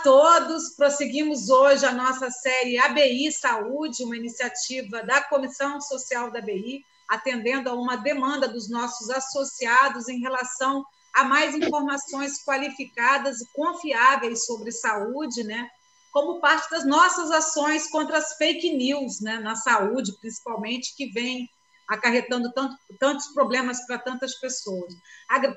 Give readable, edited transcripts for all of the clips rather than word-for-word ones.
todos, prosseguimos hoje a nossa série ABI Saúde, uma iniciativa da Comissão Social da ABI, atendendo a uma demanda dos nossos associados em relação a mais informações qualificadas e confiáveis sobre saúde, né? Como parte das nossas ações contra as fake news, né? Na saúde, principalmente, que vem acarretando tantos problemas para tantas pessoas.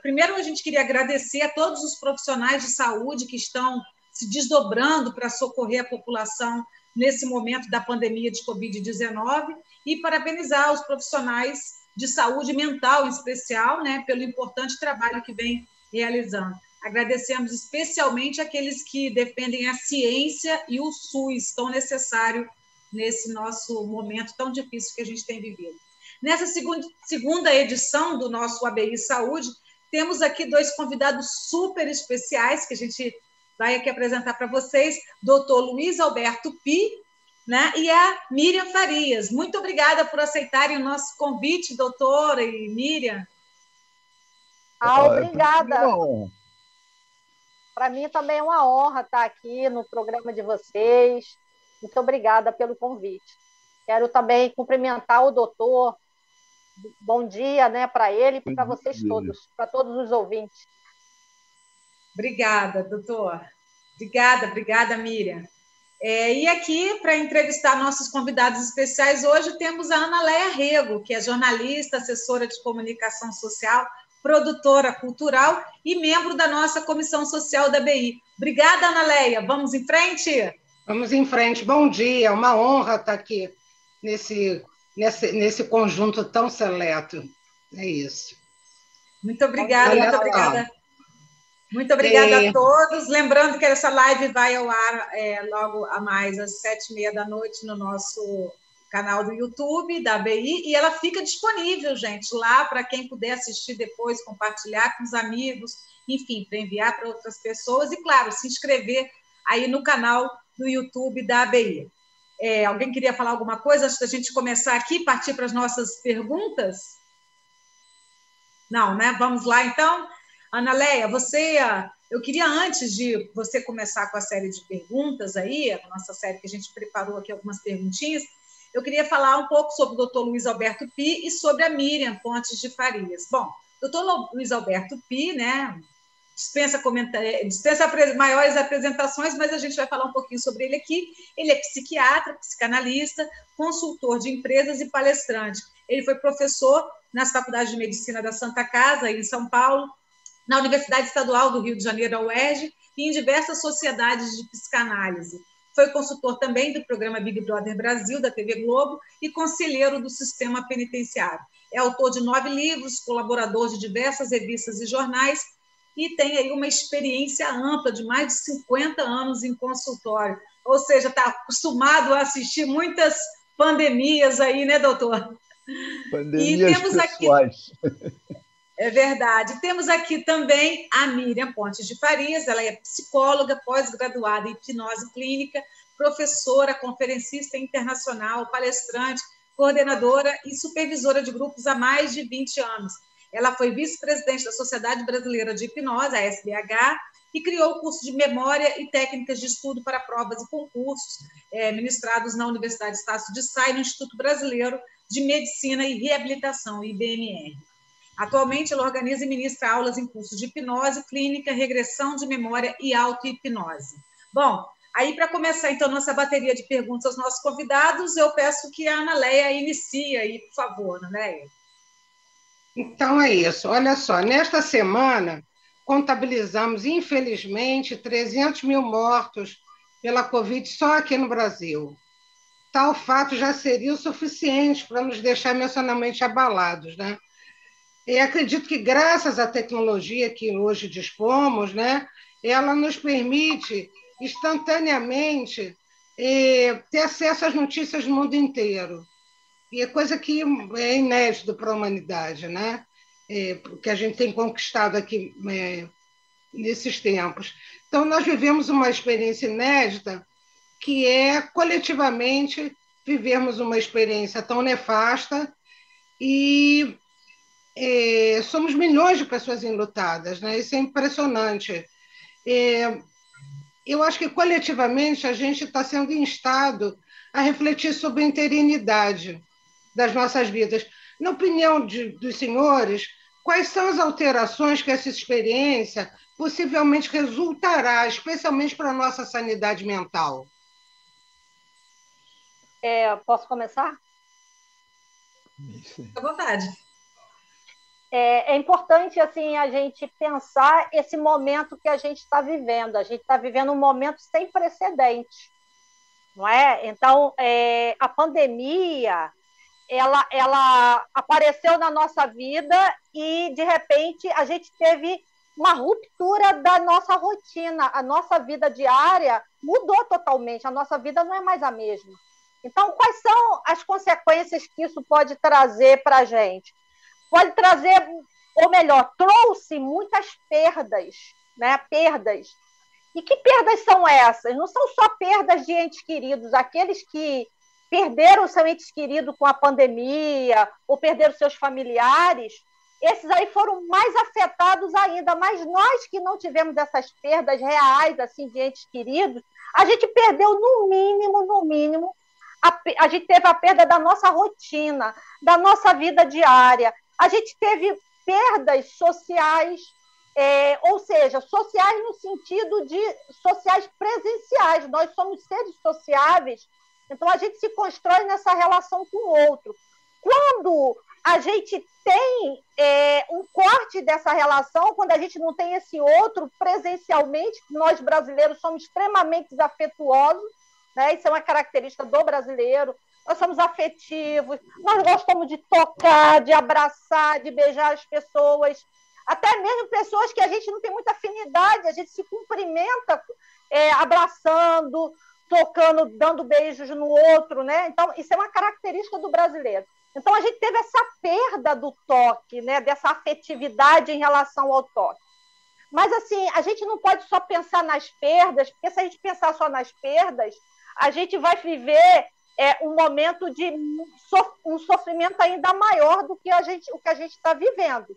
Primeiro, a gente queria agradecer a todos os profissionais de saúde que estão se desdobrando para socorrer a população nesse momento da pandemia de Covid-19 e parabenizar os profissionais de saúde mental, em especial, né, pelo importante trabalho que vem realizando. Agradecemos especialmente aqueles que defendem a ciência e o SUS, tão necessário nesse nosso momento tão difícil que a gente tem vivido. Nessa segunda edição do nosso ABI Saúde, temos aqui dois convidados super especiais que a gente vai aqui apresentar para vocês, doutor Luiz Alberto Pi, né, e a Miriam Farias. Muito obrigada por aceitarem o nosso convite, doutora e Miriam. Obrigada. Para mim também é uma honra estar aqui no programa de vocês. Muito obrigada pelo convite. Quero também cumprimentar o doutor. Bom dia, né, para ele e para vocês todos, para todos os ouvintes. Obrigada, doutor. Obrigada, Miriam. E aqui, para entrevistar nossos convidados especiais, hoje temos a Ana Leia Rego, que é jornalista, assessora de comunicação social, produtora cultural e membro da nossa Comissão Social da ABI. Obrigada, Ana Leia. Vamos em frente? Vamos em frente. Bom dia, uma honra estar aqui nesse conjunto tão seleto. É isso. Muito obrigada, muito obrigada. Muito obrigada a todos. Lembrando que essa live vai ao ar logo a mais às 7h30 da noite no nosso canal do YouTube da ABI e ela fica disponível, gente, lá para quem puder assistir depois, compartilhar com os amigos, enfim, para enviar para outras pessoas e, claro, se inscrever aí no canal do YouTube da ABI. Alguém queria falar alguma coisa antes da gente começar aqui, partir para as nossas perguntas? Não, né? Vamos lá, então. Ana Leia, eu queria, antes de você começar com a série de perguntas aí, a nossa série que a gente preparou aqui algumas perguntinhas, eu queria falar um pouco sobre o doutor Luiz Alberto Pi e sobre a Miriam Pontes de Farias. Bom, doutor Luiz Alberto Pi, né, dispensa maiores apresentações, mas a gente vai falar um pouquinho sobre ele aqui. Ele é psiquiatra, psicanalista, consultor de empresas e palestrante. Ele foi professor nas faculdades de medicina da Santa Casa, em São Paulo, na Universidade Estadual do Rio de Janeiro, a UERJ, e em diversas sociedades de psicanálise. Foi consultor também do programa Big Brother Brasil, da TV Globo, e conselheiro do sistema penitenciário. É autor de 9 livros, colaborador de diversas revistas e jornais, e tem aí uma experiência ampla de mais de 50 anos em consultório. Ou seja, está acostumado a assistir muitas pandemias aí, né, doutor? Pandemias e temos pessoais. É verdade. Temos aqui também a Miriam Pontes de Farias, ela é psicóloga, pós-graduada em hipnose clínica, professora, conferencista internacional, palestrante, coordenadora e supervisora de grupos há mais de 20 anos. Ela foi vice-presidente da Sociedade Brasileira de Hipnose, a SBH, e criou o curso de Memória e Técnicas de Estudo para Provas e Concursos, ministrados na Universidade Estácio de Sá e no Instituto Brasileiro de Medicina e Reabilitação, IBMR. Atualmente, ela organiza e ministra aulas em cursos de hipnose clínica, regressão de memória e auto-hipnose. Bom, aí para começar, então, nossa bateria de perguntas aos nossos convidados, eu peço que a Ana Leia inicie aí, por favor, Ana Leia. Então é isso. Olha só, nesta semana, contabilizamos, infelizmente, 300 mil mortos pela Covid só aqui no Brasil. Tal fato já seria o suficiente para nos deixar emocionalmente abalados, né? E acredito que, graças à tecnologia que hoje dispomos, né, ela nos permite instantaneamente ter acesso às notícias do mundo inteiro. E é coisa que é inédito para a humanidade, né? Que a gente tem conquistado aqui nesses tempos. Então, nós vivemos uma experiência inédita, que é, coletivamente, vivermos uma experiência tão nefasta e somos milhões de pessoas enlutadas, né? Isso é impressionante. eu acho que coletivamente a gente está sendo instado a refletir sobre a interinidade das nossas vidas. Na opinião dos senhores, quais são as alterações que essa experiência possivelmente resultará, especialmente para a nossa sanidade mental? Posso começar? Fique à vontade. É importante assim a gente pensar esse momento que a gente está vivendo. A gente está vivendo um momento sem precedente, não é? Então, a pandemia ela apareceu na nossa vida e, de repente, a gente teve uma ruptura da nossa rotina. A nossa vida diária mudou totalmente, a nossa vida não é mais a mesma. Então, quais são as consequências que isso pode trazer para a gente? Pode trazer, ou melhor, trouxe muitas perdas, né? Perdas. E que perdas são essas? Não são só perdas de entes queridos, aqueles que perderam seu ente querido com a pandemia ou perderam seus familiares, esses aí foram mais afetados ainda, mas nós que não tivemos essas perdas reais assim, de entes queridos, a gente perdeu no mínimo, a gente teve a perda da nossa rotina, da nossa vida diária, a gente teve perdas sociais, ou seja, sociais no sentido de sociais presenciais, nós somos seres sociáveis. Então, a gente se constrói nessa relação com o outro. Quando a gente tem um corte dessa relação, quando a gente não tem esse outro presencialmente, nós brasileiros somos extremamente desafetuosos, né? Isso é uma característica do brasileiro. Nós somos afetivos, nós gostamos de tocar, de abraçar, de beijar as pessoas, até mesmo pessoas que a gente não tem muita afinidade, a gente se cumprimenta abraçando, tocando, dando beijos no outro, né? Então, isso é uma característica do brasileiro. Então, a gente teve essa perda do toque, né? Dessa afetividade em relação ao toque. Mas, assim, a gente não pode só pensar nas perdas, porque se a gente pensar só nas perdas, a gente vai viver um momento de um sofrimento ainda maior do que o que a gente está vivendo.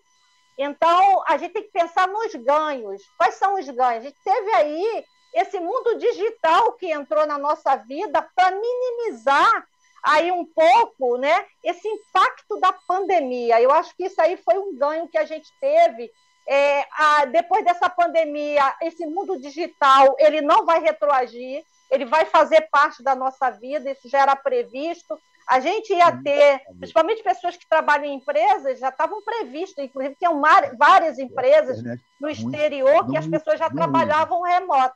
Então, a gente tem que pensar nos ganhos. Quais são os ganhos? A gente teve aí esse mundo digital que entrou na nossa vida para minimizar aí um pouco, né, esse impacto da pandemia. Eu acho que isso aí foi um ganho que a gente teve. Depois dessa pandemia, esse mundo digital ele não vai retroagir, ele vai fazer parte da nossa vida, isso já era previsto. A gente ia ter, principalmente pessoas que trabalham em empresas, já estavam previstas, inclusive tinham várias empresas no exterior que as pessoas já trabalhavam remoto,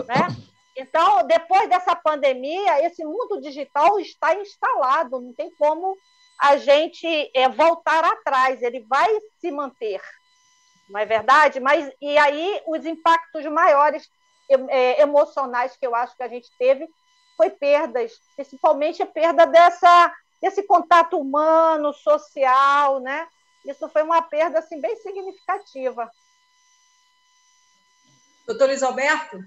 né? Então, depois dessa pandemia, esse mundo digital está instalado, não tem como a gente voltar atrás, ele vai se manter, não é verdade? Mas, e aí, os impactos maiores emocionais que eu acho que a gente teve foi perdas, principalmente a perda desse contato humano, social, né? Isso foi uma perda assim, bem significativa. Doutor Luiz Alberto?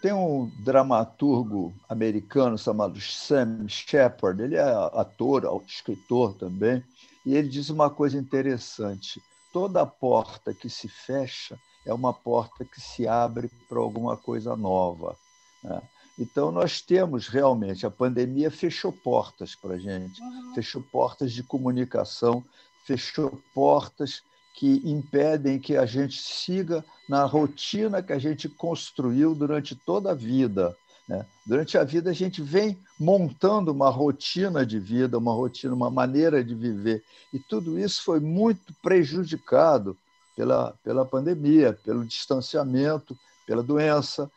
Tem um dramaturgo americano chamado Sam Shepard, ele é ator, escritor também, e ele diz uma coisa interessante: toda porta que se fecha é uma porta que se abre para alguma coisa nova, né? Então, nós temos realmente, a pandemia fechou portas para a gente, fechou portas de comunicação, fechou portas que impedem que a gente siga na rotina que a gente construiu durante toda a vida, né? Durante a vida, a gente vem montando uma rotina de vida, uma rotina, uma maneira de viver, e tudo isso foi muito prejudicado pela pandemia, pelo distanciamento, pela doença,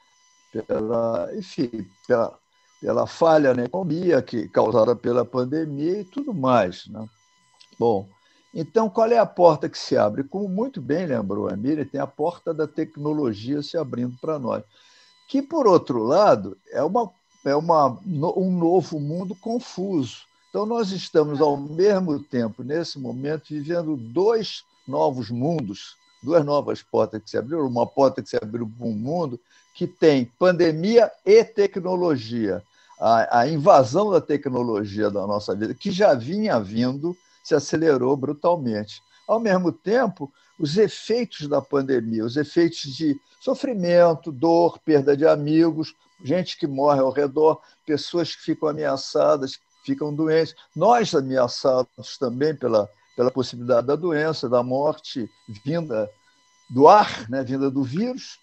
pela falha na economia causada pela pandemia e tudo mais, né? Bom, então, qual é a porta que se abre? Como muito bem lembrou a Miriam, tem a porta da tecnologia se abrindo para nós, que, por outro lado, é um novo mundo confuso. Então, nós estamos, ao mesmo tempo, nesse momento, vivendo dois novos mundos, duas novas portas que se abriram, uma porta que se abriu para um mundo que tem pandemia e tecnologia, a invasão da tecnologia da nossa vida, que já vinha vindo, se acelerou brutalmente. Ao mesmo tempo, os efeitos da pandemia, os efeitos de sofrimento, dor, perda de amigos, gente que morre ao redor, pessoas que ficam ameaçadas, ficam doentes, nós ameaçados também pela possibilidade da doença, da morte vinda do ar, né, vinda do vírus.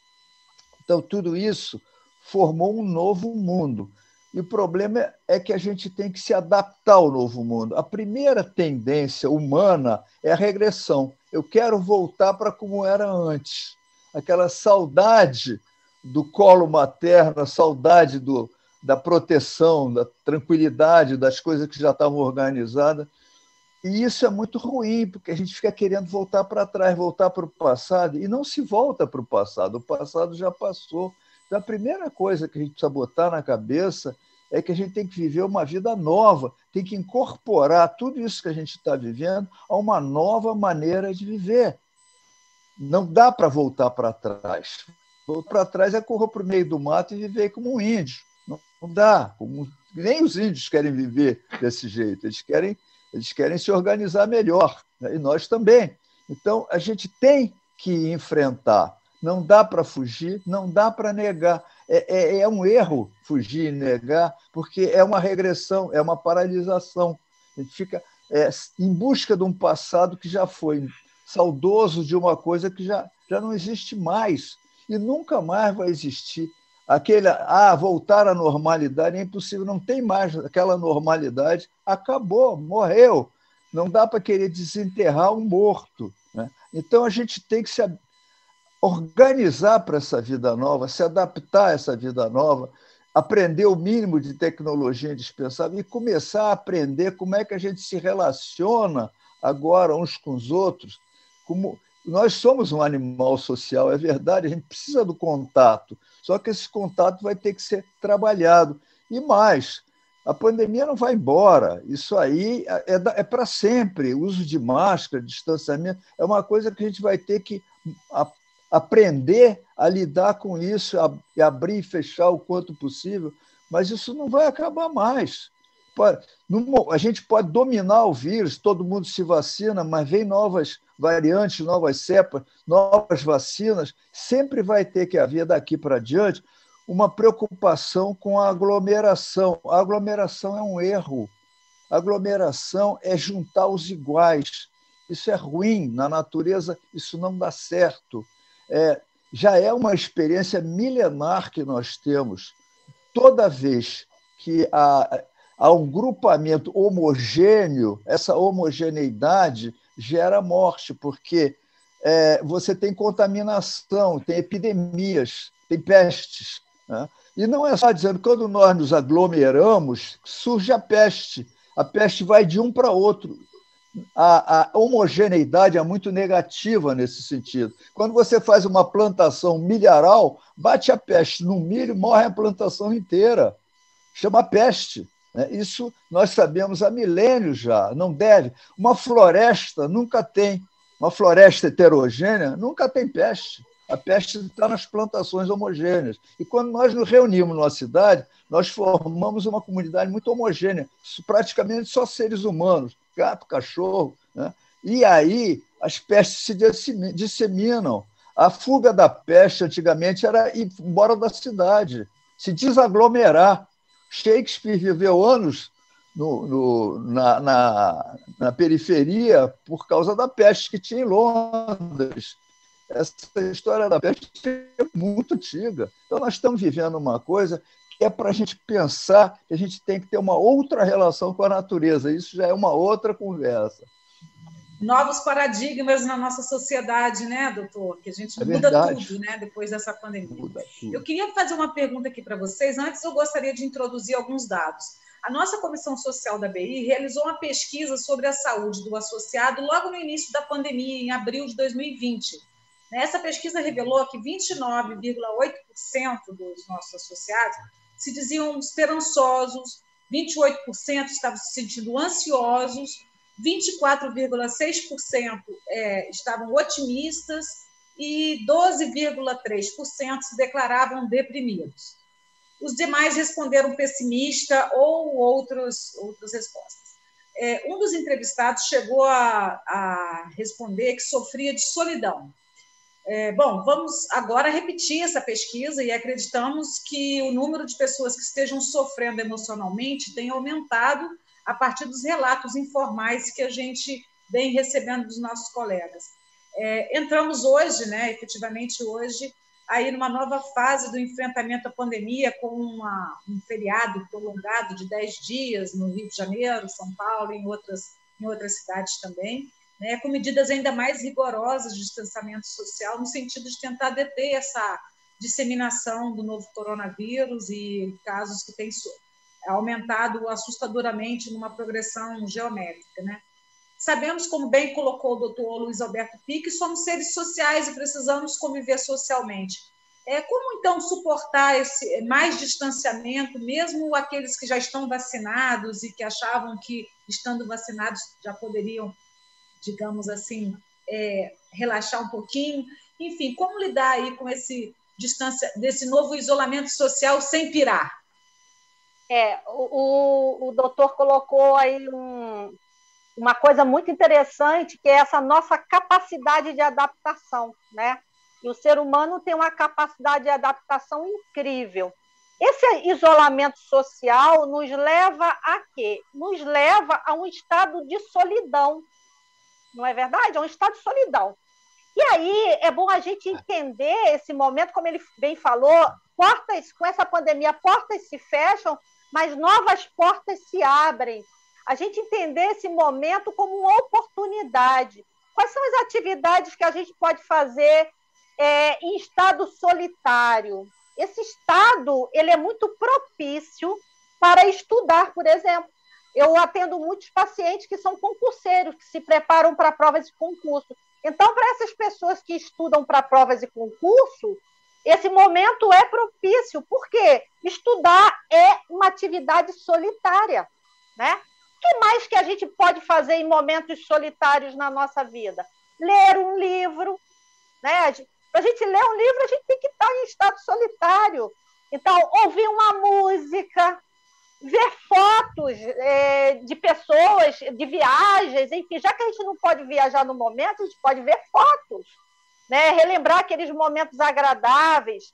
Então, tudo isso formou um novo mundo. E o problema é que a gente tem que se adaptar ao novo mundo. A primeira tendência humana é a regressão. Eu quero voltar para como era antes. Aquela saudade do colo materno, a saudade da proteção, da tranquilidade, das coisas que já estavam organizadas. E isso é muito ruim, porque a gente fica querendo voltar para trás, voltar para o passado, e não se volta para o passado já passou. Então, a primeira coisa que a gente precisa botar na cabeça é que a gente tem que viver uma vida nova, tem que incorporar tudo isso que a gente está vivendo a uma nova maneira de viver. Não dá para voltar para trás. Voltar para trás é correr para o meio do mato e viver como um índio. Não dá. Nem os índios querem viver desse jeito. Eles querem se organizar melhor, né? E nós também. Então, a gente tem que enfrentar. Não dá para fugir, não dá para negar. É um erro fugir e negar, porque é uma regressão, é uma paralisação. A gente fica em busca de um passado que já foi, saudoso de uma coisa que já não existe mais e nunca mais vai existir. Voltar à normalidade é impossível, não tem mais aquela normalidade, acabou, morreu. Não dá para querer desenterrar um morto, né? Então, a gente tem que se organizar para essa vida nova, se adaptar a essa vida nova, aprender o mínimo de tecnologia indispensável e começar a aprender como é que a gente se relaciona agora uns com os outros. Nós somos um animal social, é verdade, a gente precisa do contato, só que esse contato vai ter que ser trabalhado. E mais, a pandemia não vai embora, isso aí é para sempre. O uso de máscara, distanciamento, é uma coisa que a gente vai ter que aprender a lidar com isso, e abrir e fechar o quanto possível, mas isso não vai acabar mais. A gente pode dominar o vírus, todo mundo se vacina, mas vem novas variantes, novas cepas, novas vacinas, sempre vai ter que haver daqui para diante uma preocupação com a aglomeração. A aglomeração é um erro. A aglomeração é juntar os iguais. Isso é ruim. Na natureza, isso não dá certo. Já é uma experiência milenar que nós temos. Toda vez que há um grupamento homogêneo, essa homogeneidade gera morte, porque você tem contaminação, tem epidemias, tem pestes, né? E não é só dizendo que quando nós nos aglomeramos, surge a peste. A peste vai de um para outro. A homogeneidade é muito negativa nesse sentido. Quando você faz uma plantação milharal, bate a peste no milho, morre a plantação inteira. Chama peste. Isso nós sabemos há milênios já, não deve. Uma floresta nunca tem, uma floresta heterogênea nunca tem peste. A peste está nas plantações homogêneas. E quando nós nos reunimos numa cidade, nós formamos uma comunidade muito homogênea, praticamente só seres humanos, gato, cachorro, né? E aí as pestes se disseminam. A fuga da peste antigamente era ir embora da cidade, se desaglomerar. Shakespeare viveu anos na periferia por causa da peste que tinha em Londres. Essa história da peste é muito antiga. Então, nós estamos vivendo uma coisa que é para a gente pensar que a gente tem que ter uma outra relação com a natureza. Isso já é uma outra conversa. Novos paradigmas na nossa sociedade, né, doutor? Que a gente muda tudo, né, depois dessa pandemia. Eu queria fazer uma pergunta aqui para vocês. Antes, eu gostaria de introduzir alguns dados. A nossa Comissão Social da BI realizou uma pesquisa sobre a saúde do associado logo no início da pandemia, em abril de 2020. Essa pesquisa revelou que 29,8% dos nossos associados se diziam esperançosos, 28% estavam se sentindo ansiosos, 24,6% estavam otimistas e 12,3% se declaravam deprimidos. Os demais responderam pessimista ou outras respostas. Um dos entrevistados chegou a responder que sofria de solidão. Bom, vamos agora repetir essa pesquisa e acreditamos que o número de pessoas que estejam sofrendo emocionalmente tem aumentado a partir dos relatos informais que a gente vem recebendo dos nossos colegas. Entramos hoje, né, efetivamente hoje, aí numa nova fase do enfrentamento à pandemia, com um feriado prolongado de 10 dias no Rio de Janeiro, São Paulo e em outras cidades também, né, com medidas ainda mais rigorosas de distanciamento social, no sentido de tentar deter essa disseminação do novo coronavírus e casos que têm aumentado assustadoramente numa progressão geométrica, né? Sabemos, como bem colocou o doutor Luiz Alberto Pique, somos seres sociais e precisamos conviver socialmente. Como, então, suportar esse mais distanciamento, mesmo aqueles que já estão vacinados e que achavam que, estando vacinados, já poderiam, digamos assim, relaxar um pouquinho? Enfim, como lidar aí com desse novo isolamento social sem pirar? O doutor colocou aí uma coisa muito interessante, que é essa nossa capacidade de adaptação, né? E o ser humano tem uma capacidade de adaptação incrível. Esse isolamento social nos leva a quê? Nos leva a um estado de solidão, não é verdade? É um estado de solidão. E aí é bom a gente entender esse momento, como ele bem falou, portas, com essa pandemia, portas se fecham, mas novas portas se abrem. A gente entender esse momento como uma oportunidade. Quais são as atividades que a gente pode fazer em estado solitário? Esse estado ele é muito propício para estudar, por exemplo. Eu atendo muitos pacientes que são concurseiros, que se preparam para provas de concurso. Então, para essas pessoas que estudam para provas de concurso, esse momento é propício. Por quê? Estudar é uma atividade solitária, né? O que mais que a gente pode fazer em momentos solitários na nossa vida? Ler um livro, né? Para a gente ler um livro, a gente tem que estar em estado solitário. Então, ouvir uma música, ver fotos de pessoas, de viagens, enfim, já que a gente não pode viajar no momento, a gente pode ver fotos, né? Relembrar aqueles momentos agradáveis,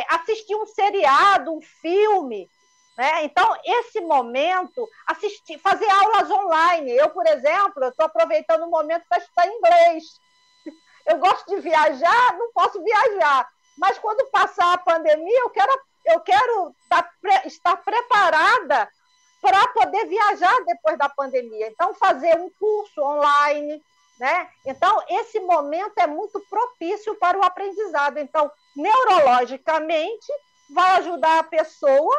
assistir um seriado, um filme, né? Então, esse momento, fazer aulas online. Eu, por exemplo, estou aproveitando o momento para estudar inglês. Eu gosto de viajar, não posso viajar, mas quando passar a pandemia, eu quero estar preparada para poder viajar depois da pandemia. Então, fazer um curso online, né? Então, esse momento é muito propício para o aprendizado. Então, neurologicamente, vai ajudar a pessoa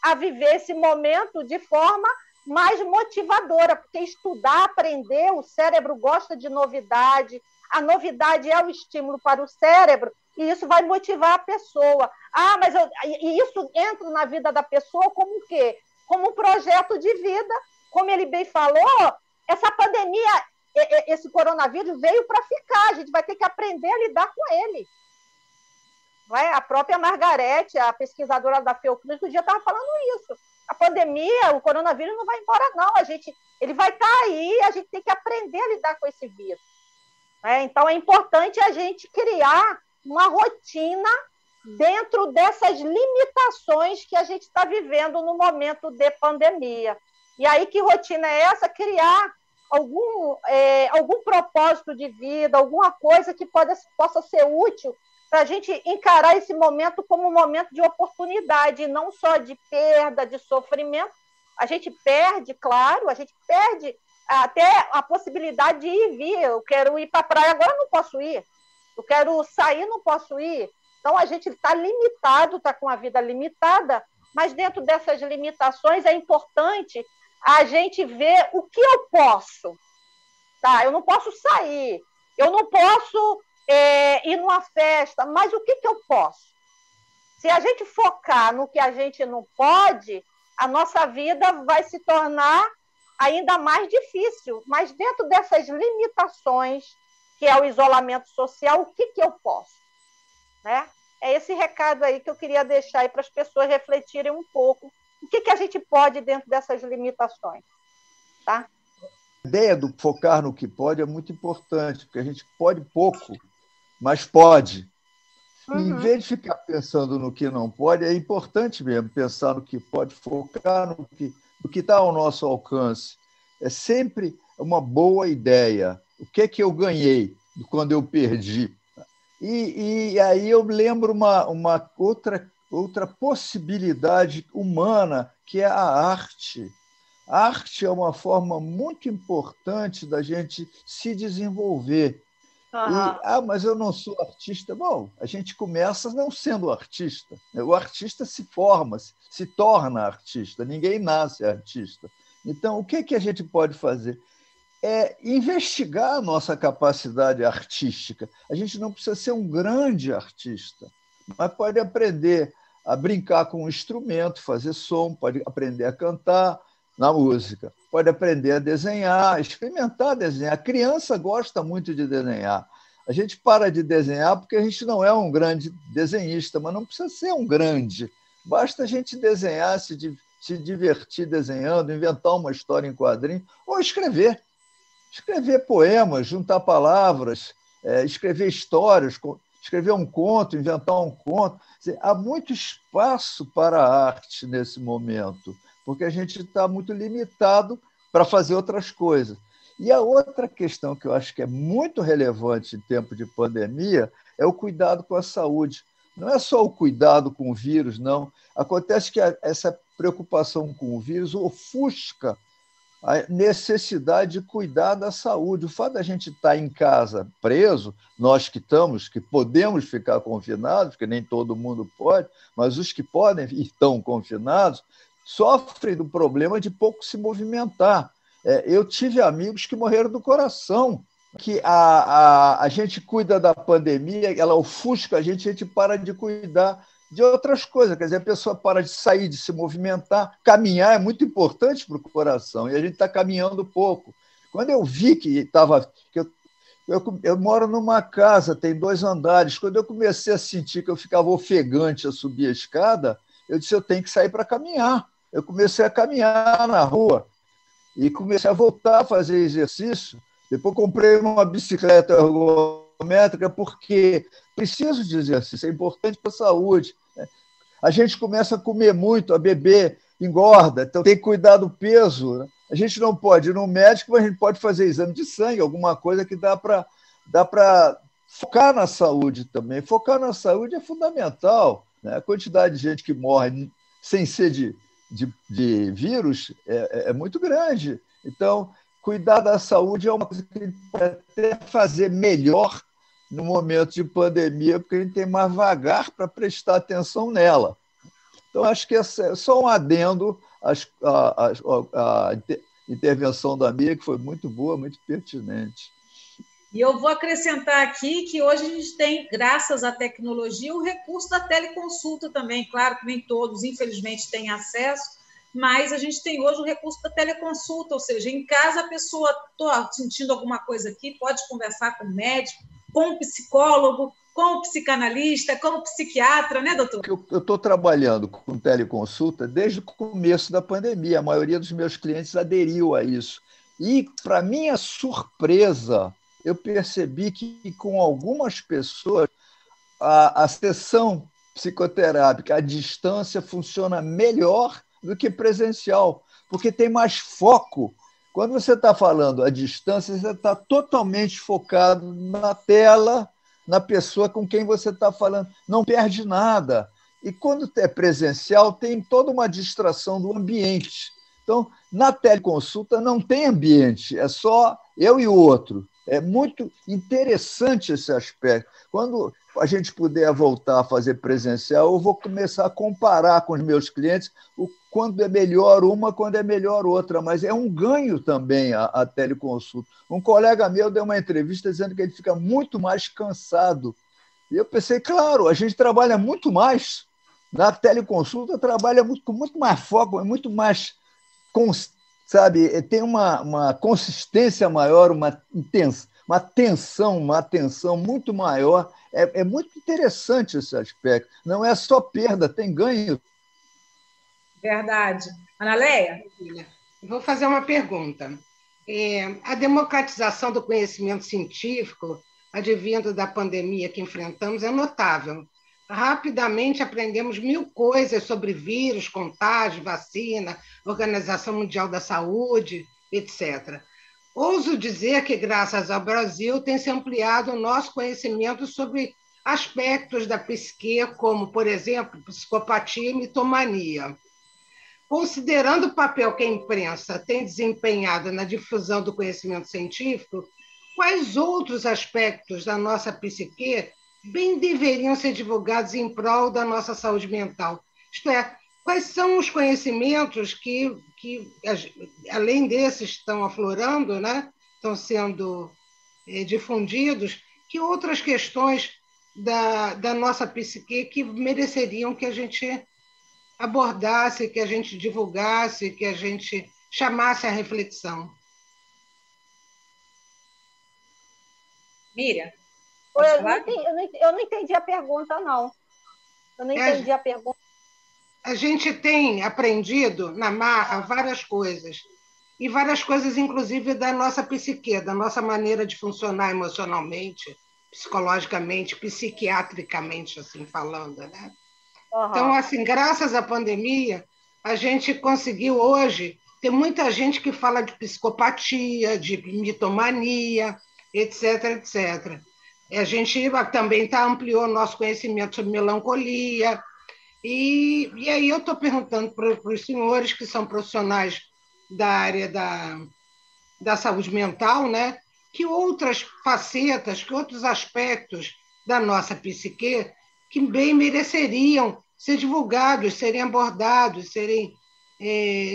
a viver esse momento de forma mais motivadora, porque estudar, aprender, o cérebro gosta de novidade, a novidade é o estímulo para o cérebro, e isso vai motivar a pessoa. E isso entra na vida da pessoa como o quê? Como um projeto de vida. Como ele bem falou, essa pandemia, esse coronavírus veio para ficar, a gente vai ter que aprender a lidar com ele. Não é? A própria Margarete, a pesquisadora da Fiocruz, um dia estava falando isso. A pandemia, o coronavírus não vai embora, não. Ele vai estar aí, a gente tem que aprender a lidar com esse vírus. Então, é importante a gente criar uma rotina dentro dessas limitações que a gente está vivendo no momento de pandemia. E aí, que rotina é essa? Criar algum propósito de vida, alguma coisa que possa ser útil para a gente encarar esse momento como um momento de oportunidade, não só de perda, de sofrimento. A gente perde, claro, a gente perde até a possibilidade de ir e vir. Eu quero ir para a praia agora, não posso ir. Eu quero sair, não posso ir. Então, a gente está limitado, está com a vida limitada, mas dentro dessas limitações é importante a gente ver o que eu posso. Tá? Eu não posso sair, eu não posso ir numa festa, mas o que eu posso? Se a gente focar no que a gente não pode, a nossa vida vai se tornar ainda mais difícil. Mas dentro dessas limitações, que é o isolamento social, o que eu posso? Né? É esse recado aí que eu queria deixar aí para as pessoas refletirem um pouco. O que a gente pode dentro dessas limitações? tá? A ideia do focar no que pode é muito importante, porque a gente pode pouco, mas pode. Em vez de ficar pensando no que não pode, é importante mesmo pensar no que pode, focar no que está ao nosso alcance. É sempre uma boa ideia. O que é que eu ganhei quando eu perdi? E aí eu lembro uma outra possibilidade humana, que é a arte. A arte é uma forma muito importante da gente se desenvolver. Mas eu não sou artista. Bom, a gente começa não sendo artista. O artista se forma, se torna artista. Ninguém nasce artista. Então, o que a gente pode fazer? É investigar a nossa capacidade artística. A gente não precisa ser um grande artista, mas pode aprender a brincar com um instrumento, fazer som, pode aprender a cantar na música, pode aprender a desenhar, experimentar desenhar. A criança gosta muito de desenhar. A gente para de desenhar porque a gente não é um grande desenhista, mas não precisa ser um grande. Basta a gente desenhar, se divertir desenhando, inventar uma história em quadrinho ou escrever. Escrever poemas, juntar palavras, escrever histórias, escrever um conto, inventar um conto. Há muito espaço para a arte nesse momento, porque a gente está muito limitado para fazer outras coisas. E a outra questão que eu acho que é muito relevante em tempo de pandemia é o cuidado com a saúde. Não é só o cuidado com o vírus, não. Acontece que essa preocupação com o vírus ofusca a necessidade de cuidar da saúde. O fato da gente estar em casa preso, nós que podemos ficar confinados, porque nem todo mundo pode, mas os que podem e estão confinados, sofrem do problema de pouco se movimentar. Eu tive amigos que morreram do coração, que a gente cuida da pandemia, ela ofusca a gente para de cuidar de outras coisas. Quer dizer, a pessoa para de sair, de se movimentar. Caminhar é muito importante para o coração, e a gente está caminhando pouco. Quando eu vi que eu moro numa casa, tem 2 andares. Quando eu comecei a sentir que eu ficava ofegante a subir a escada, eu disse, eu tenho que sair para caminhar. Eu comecei a caminhar na rua e comecei a voltar a fazer exercício. Depois comprei uma bicicleta ergométrica, porque preciso de exercício, é importante para a saúde. A gente começa a comer muito, a beber, engorda, então tem que cuidar do peso. Né? A gente não pode ir no médico, mas a gente pode fazer exame de sangue, alguma coisa que dá para focar na saúde também. Focar na saúde é fundamental. Né? A quantidade de gente que morre sem ser de vírus é muito grande. Então, cuidar da saúde é uma coisa que a gente pode até fazer melhor no momento de pandemia, porque a gente tem mais vagar para prestar atenção nela. Então, acho que é só um adendo à intervenção da Mia, que foi muito boa, muito pertinente. E eu vou acrescentar aqui que hoje a gente tem, graças à tecnologia, o recurso da teleconsulta também. Claro que nem todos, infelizmente, têm acesso, mas a gente tem hoje o recurso da teleconsulta, ou seja, em casa a pessoa está sentindo alguma coisa aqui, pode conversar com o médico, com o psicólogo, com o psicanalista, com o psiquiatra, né, doutor? Eu estou trabalhando com teleconsulta desde o começo da pandemia. A maioria dos meus clientes aderiu a isso. E, para minha surpresa, eu percebi que, com algumas pessoas, a sessão psicoterápica à distância funciona melhor do que presencial, porque tem mais foco. Quando você está falando à distância, você está totalmente focado na tela, na pessoa com quem você está falando. Não perde nada. E quando é presencial, tem toda uma distração do ambiente. Então, na teleconsulta não tem ambiente, é só eu e o outro. É muito interessante esse aspecto. Quando a gente puder voltar a fazer presencial, eu vou começar a comparar com os meus clientes quando é melhor uma, quando é melhor outra, mas é um ganho também a teleconsulta. Um colega meu deu uma entrevista dizendo que ele fica muito mais cansado. E eu pensei, claro, a gente trabalha muito mais. Na teleconsulta trabalha com muito mais foco, é muito mais, sabe, tem uma consistência maior, uma tensão, uma atenção muito maior. É muito interessante esse aspecto. Não é só perda, tem ganho. Verdade. Ana Leia? Vou fazer uma pergunta. A democratização do conhecimento científico, advindo da pandemia que enfrentamos, é notável. Rapidamente aprendemos 1000 coisas sobre vírus, contágio, vacina, Organização Mundial da Saúde, etc. Ouso dizer que, graças ao Brasil, tem se ampliado o nosso conhecimento sobre aspectos da psique, como, por exemplo, psicopatia e mitomania. Considerando o papel que a imprensa tem desempenhado na difusão do conhecimento científico, quais outros aspectos da nossa psique bem deveriam ser divulgados em prol da nossa saúde mental? Isto é, quais são os conhecimentos que além desses, estão aflorando, né? Estão sendo difundidos, que outras questões da nossa psique que mereceriam que a gente abordasse, que a gente divulgasse, que a gente chamasse a reflexão? Miriam, eu não entendi a pergunta, não. Eu não entendi a pergunta. A gente tem aprendido na marra várias coisas, inclusive, da nossa psique, da nossa maneira de funcionar emocionalmente, psicologicamente, psiquiatricamente, assim falando, né? Uhum. Então, assim, graças à pandemia, a gente conseguiu hoje ter muita gente que fala de psicopatia, de mitomania, etc, etc. A gente também ampliou nosso conhecimento sobre melancolia. E aí eu estou perguntando para os senhores, que são profissionais da área da saúde mental, né? Que outras facetas, que outros aspectos da nossa psique que bem mereceriam ser divulgados, serem abordados, serem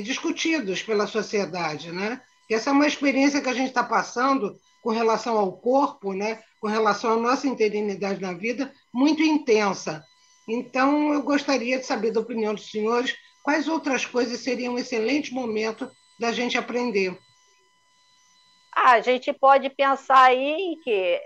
discutidos pela sociedade, né? Que essa é uma experiência que a gente está passando com relação ao corpo, né? Com relação à nossa interinidade na vida, muito intensa. Então, eu gostaria de saber da opinião dos senhores quais outras coisas seriam um excelente momento da gente aprender. A gente pode pensar aí que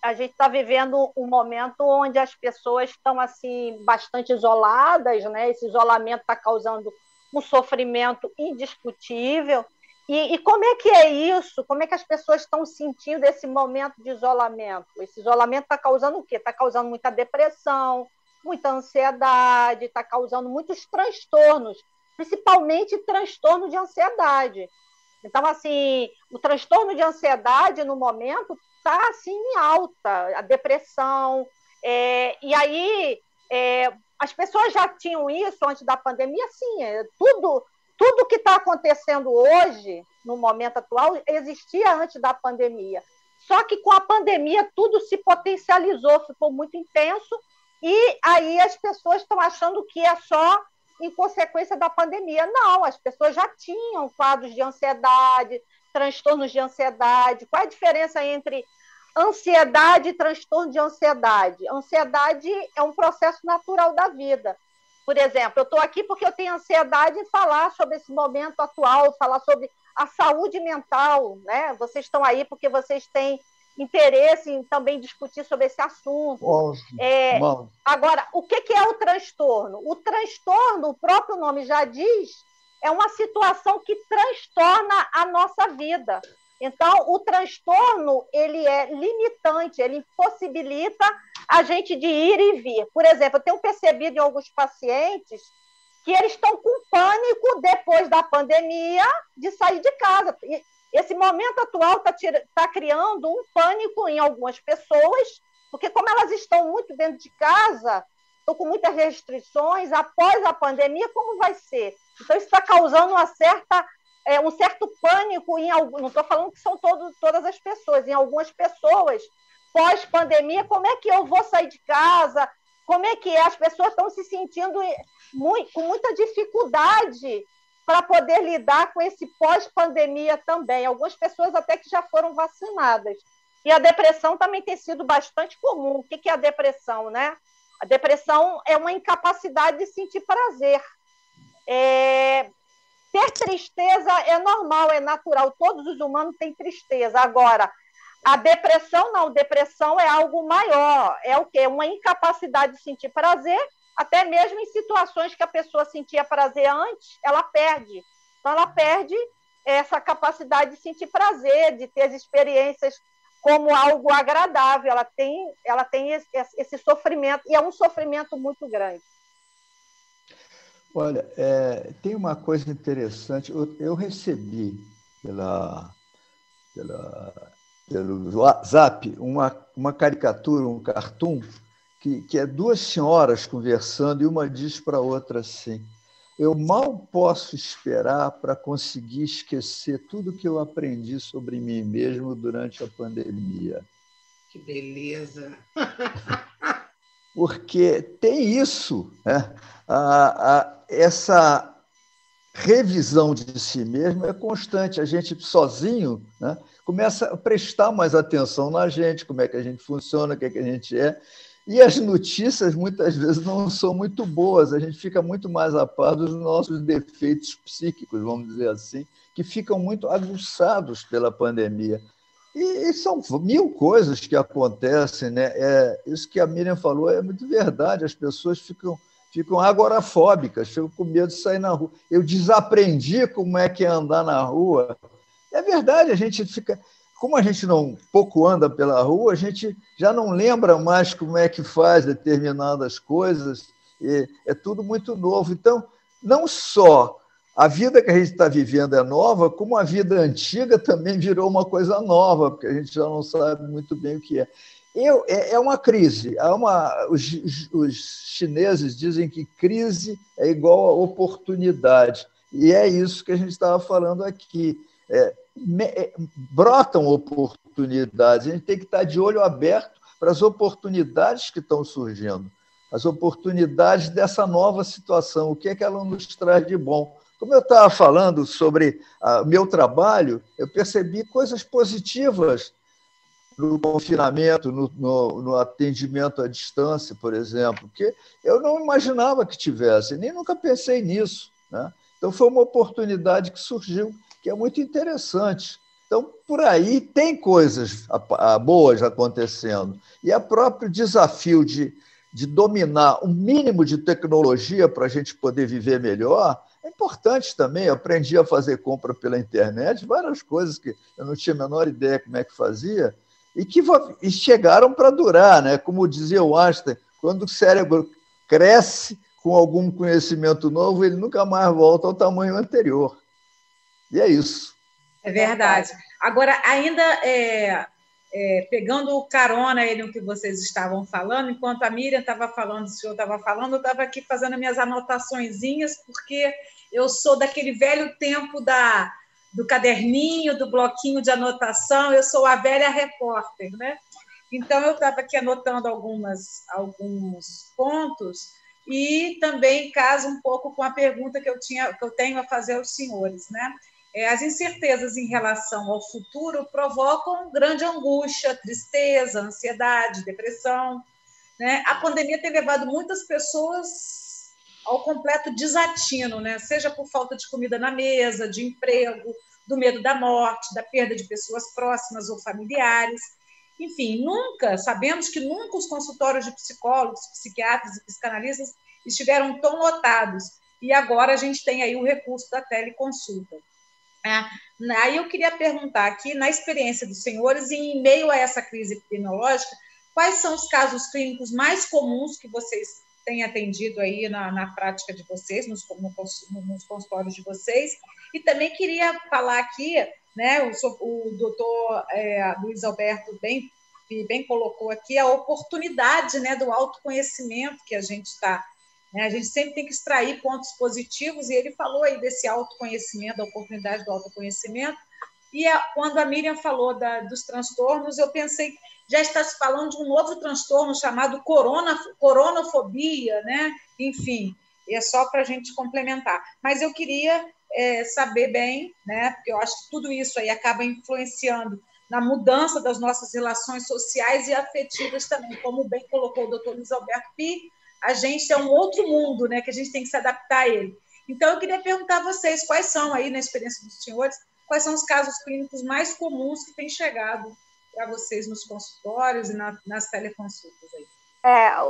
a gente está vivendo um momento onde as pessoas estão assim bastante isoladas, né? Esse isolamento está causando um sofrimento indiscutível. E como é que é isso? Como é que as pessoas estão sentindo esse momento de isolamento? Esse isolamento está causando o quê? Está causando muita depressão, muita ansiedade, está causando muitos transtornos, principalmente transtorno de ansiedade. Então, assim, o transtorno de ansiedade, no momento, está assim, em alta, a depressão. E aí, as pessoas já tinham isso antes da pandemia? Sim, tudo que está acontecendo hoje, no momento atual, existia antes da pandemia. Só que com a pandemia tudo se potencializou, ficou muito intenso, e aí as pessoas estão achando que é só em consequência da pandemia. Não, as pessoas já tinham quadros de ansiedade, transtornos de ansiedade. Qual é a diferença entre ansiedade e transtorno de ansiedade? Ansiedade é um processo natural da vida. Por exemplo, eu estou aqui porque eu tenho ansiedade em falar sobre esse momento atual, falar sobre a saúde mental, né? Vocês estão aí porque vocês têm interesse em também discutir sobre esse assunto. Agora, o que é o transtorno? O transtorno, o próprio nome já diz, é uma situação que transtorna a nossa vida. Então, o transtorno, ele é limitante, ele impossibilita a gente de ir e vir. Por exemplo, eu tenho percebido em alguns pacientes que eles estão com pânico depois da pandemia de sair de casa. Esse momento atual está criando um pânico em algumas pessoas, porque como elas estão muito dentro de casa, estão com muitas restrições, após a pandemia, como vai ser? Então, isso está causando um certo pânico em alguns, não estou falando que são todas as pessoas, em algumas pessoas, pós-pandemia, como é que eu vou sair de casa? Como é que é? As pessoas estão se sentindo com muita dificuldade para poder lidar com esse pós-pandemia também. Algumas pessoas até que já foram vacinadas. E a depressão também tem sido bastante comum. O que é a depressão, né? A depressão é uma incapacidade de sentir prazer. Ter tristeza é normal, é natural. Todos os humanos têm tristeza. Agora, a depressão não. Depressão é algo maior. É o quê? Uma incapacidade de sentir prazer, até mesmo em situações que a pessoa sentia prazer antes, ela perde. Então, ela perde essa capacidade de sentir prazer, de ter as experiências como algo agradável. Ela tem esse sofrimento, e é um sofrimento muito grande. Olha, tem uma coisa interessante. Eu recebi pelo WhatsApp uma caricatura, um cartoon, que é duas senhoras conversando e uma diz para a outra assim: eu mal posso esperar para conseguir esquecer tudo que eu aprendi sobre mim mesmo durante a pandemia. Que beleza! Porque tem isso, né? Essa revisão de si mesmo é constante. A gente sozinho, né, começa a prestar mais atenção na gente, como é que a gente funciona, o que é que a gente é. E as notícias, muitas vezes, não são muito boas. A gente fica muito mais a par dos nossos defeitos psíquicos, vamos dizer assim, que ficam muito aguçados pela pandemia. E são mil coisas que acontecem, né? Isso que a Miriam falou é muito verdade. As pessoas ficam agorafóbicas, ficam com medo de sair na rua. Eu desaprendi como é que é andar na rua. É verdade, a gente fica... Como a gente não pouco anda pela rua, a gente já não lembra mais como é que faz determinadas coisas, é tudo muito novo. Então, não só a vida que a gente está vivendo é nova, como a vida antiga também virou uma coisa nova, porque a gente já não sabe muito bem o que é. É uma crise. Os chineses dizem que crise é igual a oportunidade, e é isso que a gente estava falando aqui. Brotam oportunidades, a gente tem que estar de olho aberto para as oportunidades que estão surgindo, as oportunidades dessa nova situação, o que é que ela nos traz de bom. Como eu estava falando sobre o meu trabalho, eu percebi coisas positivas no confinamento, no atendimento à distância, por exemplo, que eu não imaginava que tivesse, nem nunca pensei nisso, né? Então, foi uma oportunidade que surgiu, que é muito interessante. Então, por aí tem coisas boas acontecendo. E o próprio desafio de dominar o mínimo de tecnologia para a gente poder viver melhor é importante também. Eu aprendi a fazer compra pela internet, várias coisas que eu não tinha a menor ideia como é que fazia, e chegaram para durar, né? Como dizia o Einstein, quando o cérebro cresce com algum conhecimento novo, ele nunca mais volta ao tamanho anterior. E é isso. É verdade. Agora, ainda pegando o carona aí no que vocês estavam falando, enquanto a Miriam estava falando, o senhor estava falando, eu estava aqui fazendo minhas anotaçõezinhas, porque eu sou daquele velho tempo do caderninho, do bloquinho de anotação, eu sou a velha repórter, né? Então, eu estava aqui anotando alguns pontos e também casa um pouco com a pergunta que eu tenho a fazer aos senhores, né? As incertezas em relação ao futuro provocam grande angústia, tristeza, ansiedade, depressão, né? A pandemia tem levado muitas pessoas ao completo desatino, né? Seja por falta de comida na mesa, de emprego, do medo da morte, da perda de pessoas próximas ou familiares. Enfim, sabemos que nunca os consultórios de psicólogos, psiquiatras e psicanalistas estiveram tão lotados. E agora a gente tem aí o recurso da teleconsulta. Aí eu queria perguntar aqui, na experiência dos senhores, e em meio a essa crise epidemiológica, quais são os casos clínicos mais comuns que vocês têm atendido aí na prática de vocês, nos consultórios de vocês? E também queria falar aqui, né, o doutor Luiz Alberto bem colocou aqui a oportunidade, né, do autoconhecimento que a gente está. A gente sempre tem que extrair pontos positivos, e ele falou aí desse autoconhecimento, da oportunidade do autoconhecimento. E quando a Miriam falou dos transtornos, eu pensei que já está se falando de um novo transtorno chamado coronafobia, né? Enfim, é só para a gente complementar. Mas eu queria saber bem, né? Porque eu acho que tudo isso aí acaba influenciando na mudança das nossas relações sociais e afetivas também, como bem colocou o doutor Luiz Alberto Pi. A gente é um outro mundo, né, que a gente tem que se adaptar a ele. Então, eu queria perguntar a vocês, quais são aí, na experiência dos senhores, quais são os casos clínicos mais comuns que têm chegado para vocês nos consultórios e nas teleconsultas aí?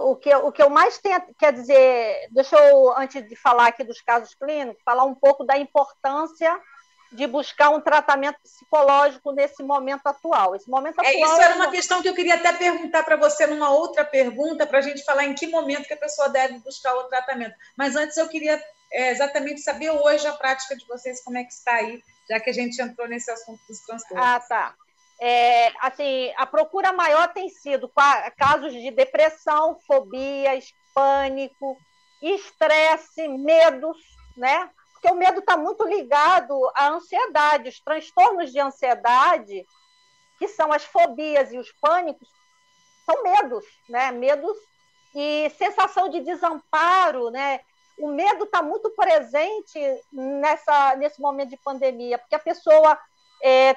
O que eu mais tenho, quer dizer, deixa eu, antes de falar aqui dos casos clínicos, falar um pouco da importância de buscar um tratamento psicológico nesse momento atual. Esse momento atual isso era uma questão que eu queria até perguntar para você numa outra pergunta, para a gente falar em que momento que a pessoa deve buscar o tratamento. Mas antes eu queria exatamente saber hoje a prática de vocês, como é que está aí, já que a gente entrou nesse assunto dos transtornos. Tá. Assim, a procura maior tem sido casos de depressão, fobias, pânico, estresse, medos, né? Porque o medo está muito ligado à ansiedade. Os transtornos de ansiedade, que são as fobias e os pânicos, são medos, né? Medos e sensação de desamparo, né? O medo está muito presente nesse momento de pandemia, porque a pessoa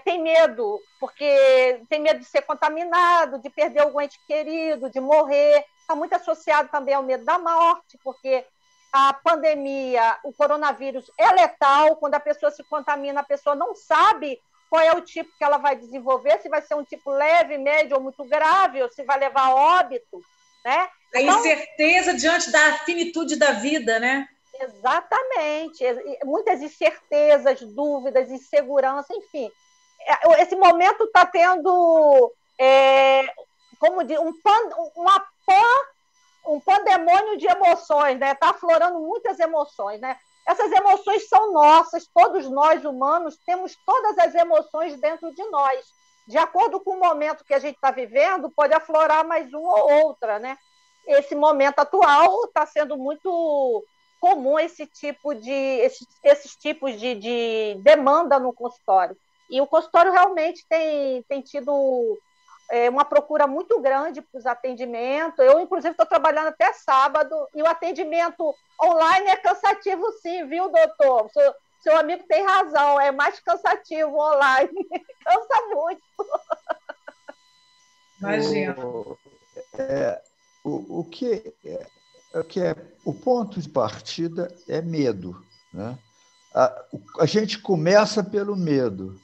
tem medo, porque tem medo de ser contaminado, de perder algum ente querido, de morrer. Está muito associado também ao medo da morte, porque a pandemia, o coronavírus é letal. Quando a pessoa se contamina, a pessoa não sabe qual é o tipo que ela vai desenvolver, se vai ser um tipo leve, médio ou muito grave, ou se vai levar a óbito, né? A incerteza diante da finitude da vida, né? Exatamente. Muitas incertezas, dúvidas, insegurança, enfim. Esse momento está tendo, como diz, um pandemônio de emoções, né? Está aflorando muitas emoções, né? Essas emoções são nossas, todos nós humanos temos todas as emoções dentro de nós. De acordo com o momento que a gente está vivendo, pode aflorar mais uma ou outra, né? Esse momento atual está sendo muito comum esses tipos de demanda no consultório. E o consultório realmente tem tido uma procura muito grande para os atendimentos. Eu, inclusive, estou trabalhando até sábado, e o atendimento online é cansativo sim, viu, doutor? Seu amigo tem razão, é mais cansativo online. Cansa muito. Imagina. O ponto de partida é medo, né? A gente começa pelo medo.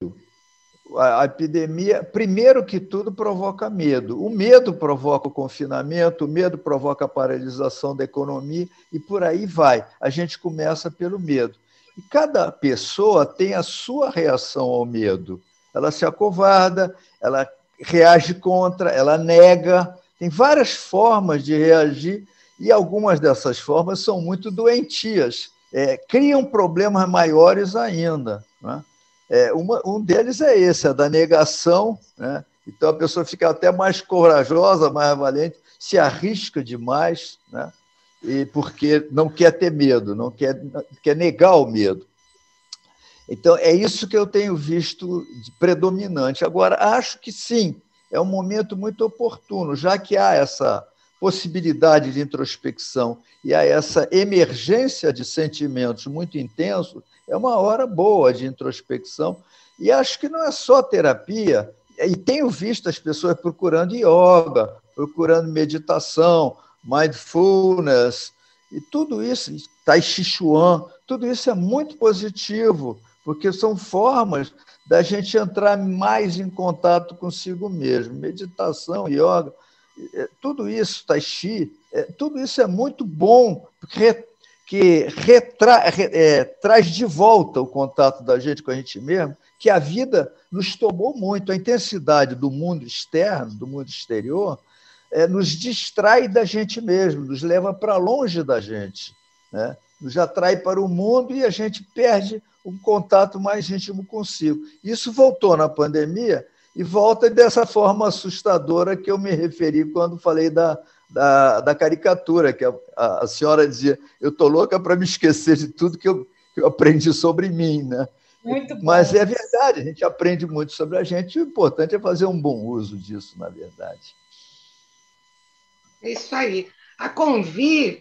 A epidemia, primeiro que tudo, provoca medo. O medo provoca o confinamento, o medo provoca a paralisação da economia e por aí vai. A gente começa pelo medo. E cada pessoa tem a sua reação ao medo. Ela se acovarda, ela reage contra, ela nega. Tem várias formas de reagir e algumas dessas formas são muito doentias. Criam problemas maiores ainda, né? Um deles é esse, a da negação, né? Então a pessoa fica até mais corajosa, mais valente, se arrisca demais, né? E porque não quer ter medo, não quer negar o medo. Então é isso que eu tenho visto de predominante. Agora, acho que sim, é um momento muito oportuno, já que há essa possibilidade de introspecção e há essa emergência de sentimentos muito intensos, é uma hora boa de introspecção. E acho que não é só terapia, e tenho visto as pessoas procurando yoga, procurando meditação, mindfulness, e tudo isso, Tai Chi Chuan, tudo isso é muito positivo, porque são formas da gente entrar mais em contato consigo mesmo. Meditação, yoga, tudo isso, Tai Chi, tudo isso é muito bom, porque traz de volta o contato da gente com a gente mesmo, que a vida nos tomou muito. A intensidade do mundo externo, do mundo exterior, nos distrai da gente mesmo, nos leva para longe da gente, né? Nos atrai para o mundo e a gente perde um contato mais íntimo consigo. Isso voltou na pandemia e volta dessa forma assustadora que eu me referi quando falei da caricatura, que a senhora dizia, eu estou louca para me esquecer de tudo que eu aprendi sobre mim, né? Muito bom. Mas é verdade, a gente aprende muito sobre a gente, e o importante é fazer um bom uso disso, na verdade. É isso aí. A Covid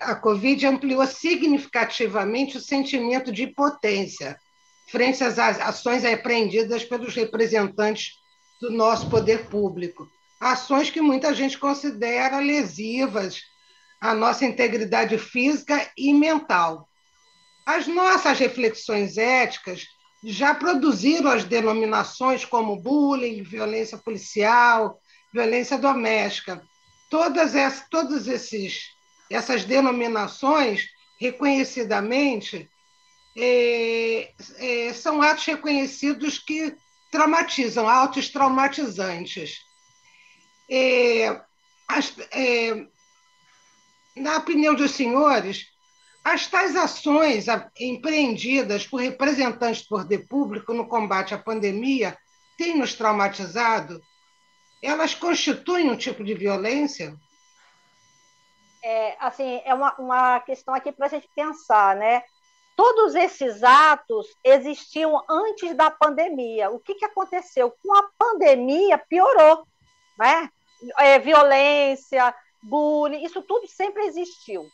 ampliou significativamente o sentimento de impotência frente às ações apreendidas pelos representantes do nosso poder público. Ações que muita gente considera lesivas à nossa integridade física e mental. As nossas reflexões éticas já produziram as denominações como bullying, violência policial, violência doméstica. todas essas denominações, reconhecidamente, são atos reconhecidos que traumatizam, atos traumatizantes. Na opinião dos senhores, as tais ações empreendidas por representantes do poder público no combate à pandemia têm nos traumatizado? Elas constituem um tipo de violência? Assim, é uma questão aqui para a gente pensar, né? Todos esses atos existiam antes da pandemia. O que aconteceu? Com a pandemia, piorou, né? Violência, bullying, isso tudo sempre existiu.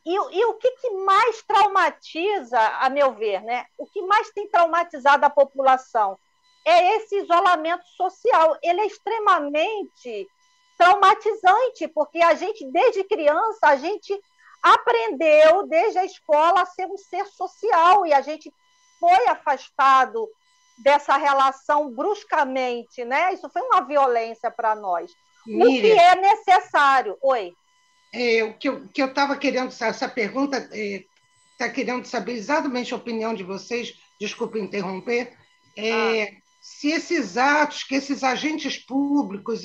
E o que mais traumatiza, a meu ver, né? O que mais tem traumatizado a população é esse isolamento social. Ele é extremamente traumatizante, porque a gente, desde criança, a gente aprendeu, desde a escola, a ser um ser social, e a gente foi afastado dessa relação bruscamente, né? Isso foi uma violência para nós. Miriam, o que é necessário. Oi. O que eu estava querendo saber, essa pergunta está querendo saber exatamente a opinião de vocês, desculpe interromper, se esses atos, que esses agentes públicos,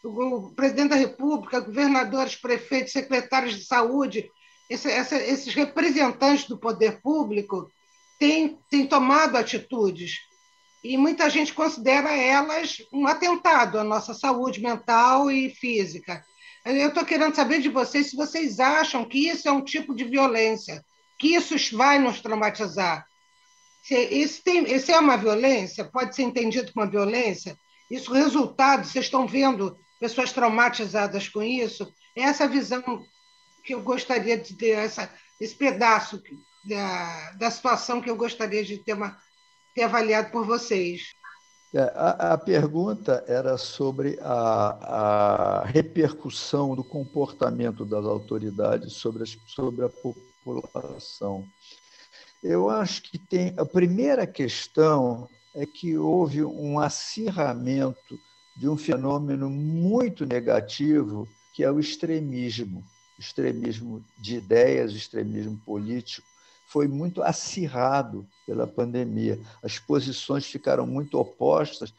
o presidente da República, governadores, prefeitos, secretários de saúde, esses representantes do poder público têm tomado atitudes, e muita gente considera elas um atentado à nossa saúde mental e física. Eu estou querendo saber de vocês se vocês acham que isso é um tipo de violência, que isso vai nos traumatizar. Isso é uma violência? Pode ser entendido como uma violência? Isso, resultado, vocês estão vendo pessoas traumatizadas com isso? É essa visão que eu gostaria de ter, esse pedaço da situação que eu gostaria de ter avaliado por vocês. A pergunta era sobre a repercussão do comportamento das autoridades sobre a população. Eu acho que a primeira questão é que houve um acirramento de um fenômeno muito negativo, que é o extremismo de ideias, o extremismo político, foi muito acirrado pela pandemia. As posições ficaram muito opostas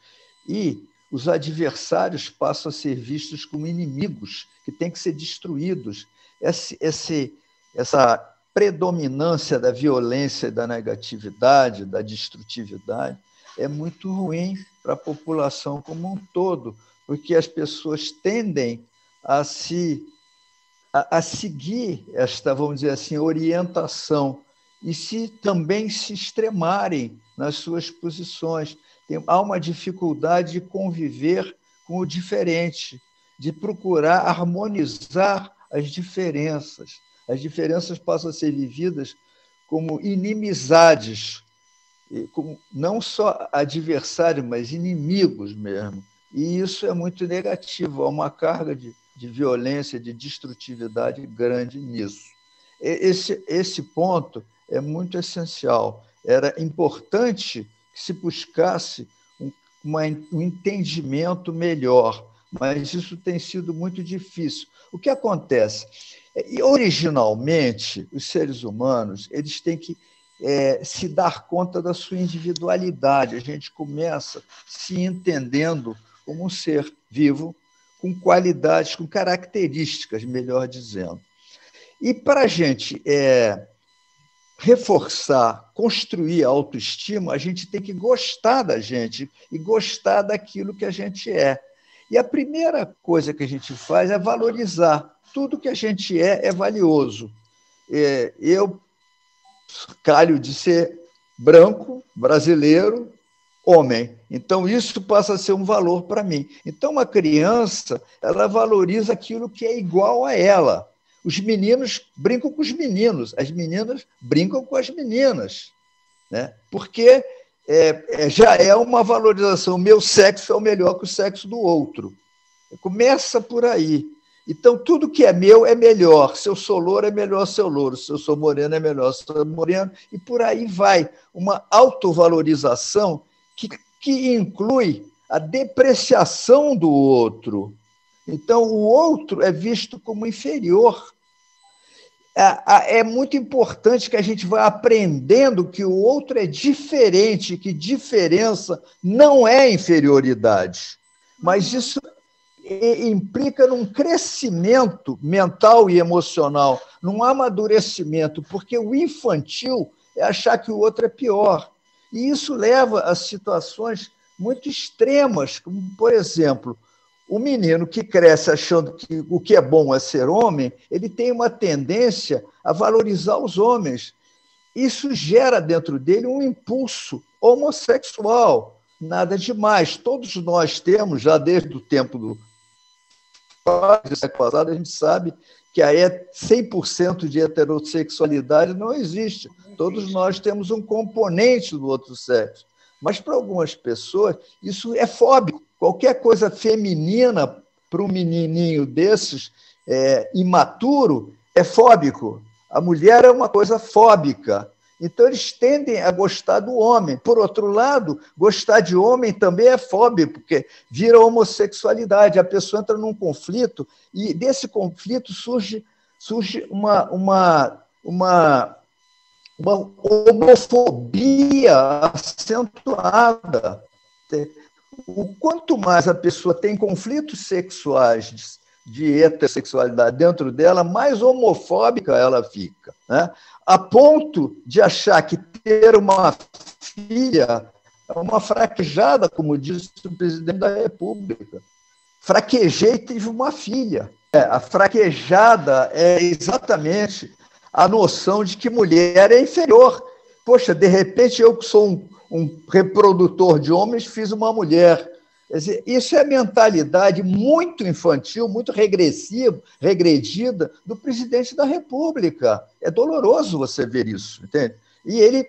e os adversários passam a ser vistos como inimigos que têm que ser destruídos. Essa predominância da violência, da negatividade, da destrutividade, é muito ruim para a população como um todo, porque as pessoas tendem a seguir esta, vamos dizer assim, orientação e também se extremarem nas suas posições. Há uma dificuldade de conviver com o diferente, de procurar harmonizar as diferenças. As diferenças passam a ser vividas como inimizades, como não só adversários, mas inimigos mesmo. E isso é muito negativo, há uma carga de violência, de destrutividade grande nisso. Esse ponto é muito essencial. Era importante que se buscasse um entendimento melhor, mas isso tem sido muito difícil. O que acontece? Originalmente, os seres humanos eles têm que se dar conta da sua individualidade. A gente começa se entendendo como um ser vivo, com qualidades, com características, melhor dizendo. E para a gente reforçar, construir a autoestima, a gente tem que gostar da gente e gostar daquilo que a gente é. E a primeira coisa que a gente faz é valorizar. Tudo que a gente é valioso. Eu calho de ser branco, brasileiro, homem. Então, isso passa a ser um valor para mim. Então, uma criança, ela valoriza aquilo que é igual a ela. Os meninos brincam com os meninos, as meninas brincam com as meninas, né? Porque já é uma valorização. O meu sexo é o melhor que o sexo do outro. Começa por aí. Então, tudo que é meu é melhor. Se eu sou louro, é melhor ser louro. Se eu sou moreno, é melhor ser moreno. E por aí vai. Uma autovalorização que inclui a depreciação do outro. Então, o outro é visto como inferior. É muito importante que a gente vá aprendendo que o outro é diferente, que diferença não é inferioridade. Mas isso implica num crescimento mental e emocional, num amadurecimento, porque o infantil é achar que o outro é pior. E isso leva a situações muito extremas, como, por exemplo, o menino que cresce achando que o que é bom é ser homem, ele tem uma tendência a valorizar os homens. Isso gera dentro dele um impulso homossexual, nada demais. Todos nós temos, já desde o tempo do século passado, a gente sabe que a 100% de heterossexualidade não existe. Todos nós temos um componente do outro sexo. Mas, para algumas pessoas, isso é fóbico. Qualquer coisa feminina para um menininho desses, imaturo, é fóbico. A mulher é uma coisa fóbica. Então, eles tendem a gostar do homem. Por outro lado, gostar de homem também é fóbico, porque vira homossexualidade. A pessoa entra num conflito e desse conflito surge uma homofobia acentuada. Quanto mais a pessoa tem conflitos sexuais de heterossexualidade dentro dela, mais homofóbica ela fica, né? A ponto de achar que ter uma filha é uma fraquejada, como disse o presidente da República. Fraquejei e tive uma filha. A fraquejada é exatamente a noção de que mulher é inferior. Poxa, de repente eu que sou um reprodutor de homens, fiz uma mulher. Quer dizer, isso é mentalidade muito infantil, muito regredida do presidente da República. É doloroso você ver isso, entende? E ele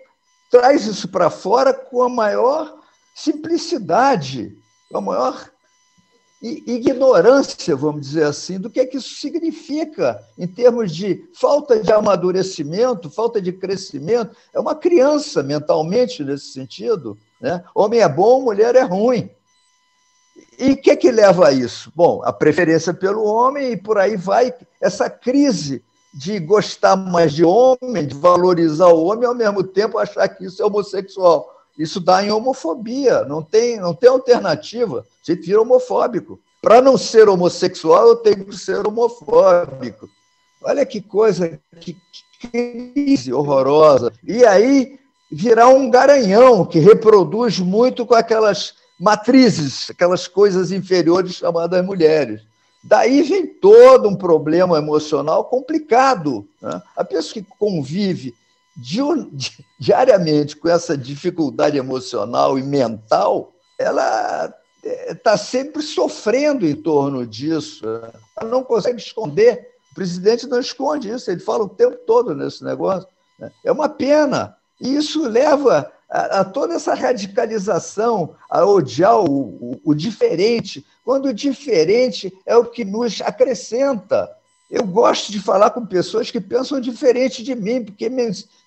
traz isso para fora com a maior simplicidade, com a maior ignorância, vamos dizer assim, do que é que isso significa em termos de falta de amadurecimento, falta de crescimento. É uma criança mentalmente nesse sentido, né? Homem é bom, mulher é ruim. E o que é que leva a isso? Bom, a preferência pelo homem e por aí vai essa crise de gostar mais de homem, de valorizar o homem, e ao mesmo tempo achar que isso é homossexual. Isso dá em homofobia, não tem alternativa. Você vira homofóbico. Para não ser homossexual, eu tenho que ser homofóbico. Olha que coisa, que crise horrorosa. E aí virar um garanhão que reproduz muito com aquelas matrizes, aquelas coisas inferiores chamadas mulheres. Daí vem todo um problema emocional complicado, né? A pessoa que convive diariamente com essa dificuldade emocional e mental, ela está sempre sofrendo em torno disso. Ela não consegue esconder. O presidente não esconde isso, ele fala o tempo todo nesse negócio. É uma pena. E isso leva a toda essa radicalização, a odiar o diferente, quando o diferente é o que nos acrescenta. Eu gosto de falar com pessoas que pensam diferente de mim, porque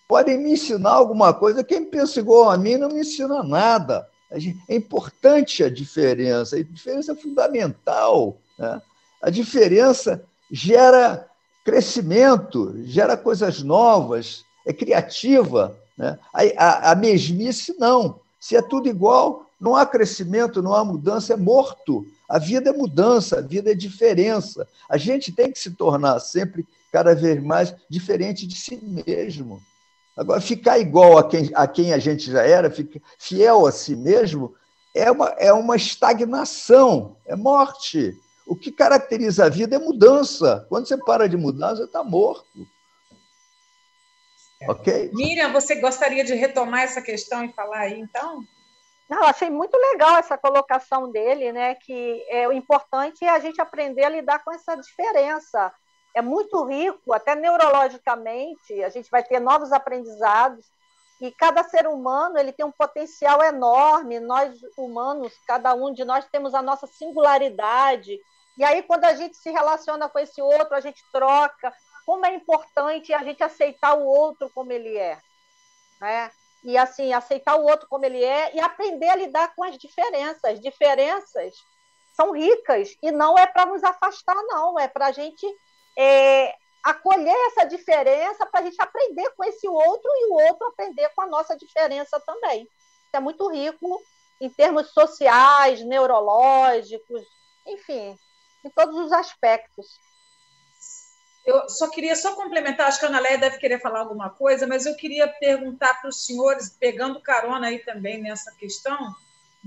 podem me ensinar alguma coisa. Quem pensa igual a mim não me ensina nada. É importante a diferença é fundamental, né? A diferença gera crescimento, gera coisas novas, é criativa, né? A mesmice, não. Se é tudo igual, não há crescimento, não há mudança, é morto. A vida é mudança, a vida é diferença. A gente tem que se tornar sempre, cada vez mais, diferente de si mesmo. Agora, ficar igual a quem a gente já era, fiel a si mesmo, é uma estagnação, é morte. O que caracteriza a vida é mudança. Quando você para de mudar, você está morto. Ok? Miriam, você gostaria de retomar essa questão e falar aí, então? Não, achei muito legal essa colocação dele, né? Que o importante é a gente aprender a lidar com essa diferença. É muito rico, até neurologicamente, a gente vai ter novos aprendizados, e cada ser humano ele tem um potencial enorme. Nós, humanos, cada um de nós temos a nossa singularidade, e aí quando a gente se relaciona com esse outro, a gente troca. Como é importante a gente aceitar o outro como ele é, né? E assim, aceitar o outro como ele é e aprender a lidar com as diferenças. Diferenças são ricas, e não é para nos afastar, não, é para a gente acolher essa diferença, para a gente aprender com esse outro e o outro aprender com a nossa diferença também. Isso é muito rico em termos sociais, neurológicos, enfim, em todos os aspectos. Eu só queria complementar, acho que a Analéia deve querer falar alguma coisa, mas eu queria perguntar para os senhores, pegando carona aí também nessa questão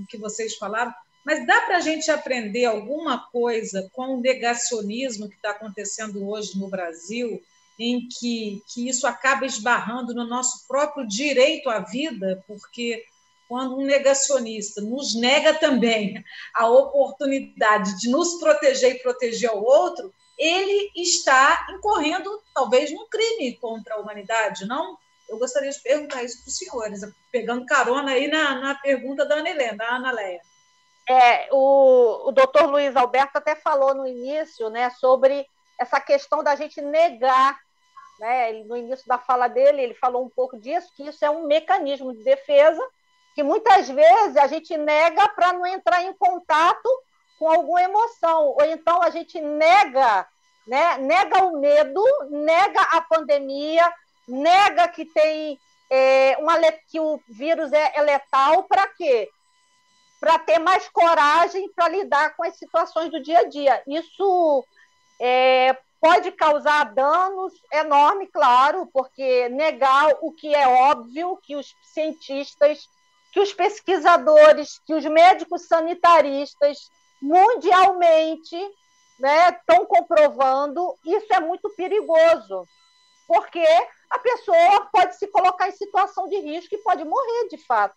que vocês falaram, mas dá para a gente aprender alguma coisa com o negacionismo que está acontecendo hoje no Brasil, em que isso acaba esbarrando no nosso próprio direito à vida, porque quando um negacionista nos nega também a oportunidade de nos proteger e proteger o outro, ele está incorrendo, talvez, num crime contra a humanidade, não? Eu gostaria de perguntar isso para os senhores, pegando carona aí na pergunta da Analéia. O doutor Luiz Alberto até falou no início, né, sobre essa questão da gente negar, né? No início da fala dele, ele falou um pouco disso, que isso é um mecanismo de defesa, que muitas vezes a gente nega para não entrar em contato com alguma emoção, ou então a gente nega, né? Nega o medo, nega a pandemia, nega que tem que o vírus é letal, para quê? Para ter mais coragem para lidar com as situações do dia a dia. Isso pode causar danos enormes, claro, porque negar o que é óbvio, que os cientistas, que os pesquisadores, que os médicos sanitaristas mundialmente, né, estão comprovando, isso é muito perigoso, porque a pessoa pode se colocar em situação de risco e pode morrer, de fato.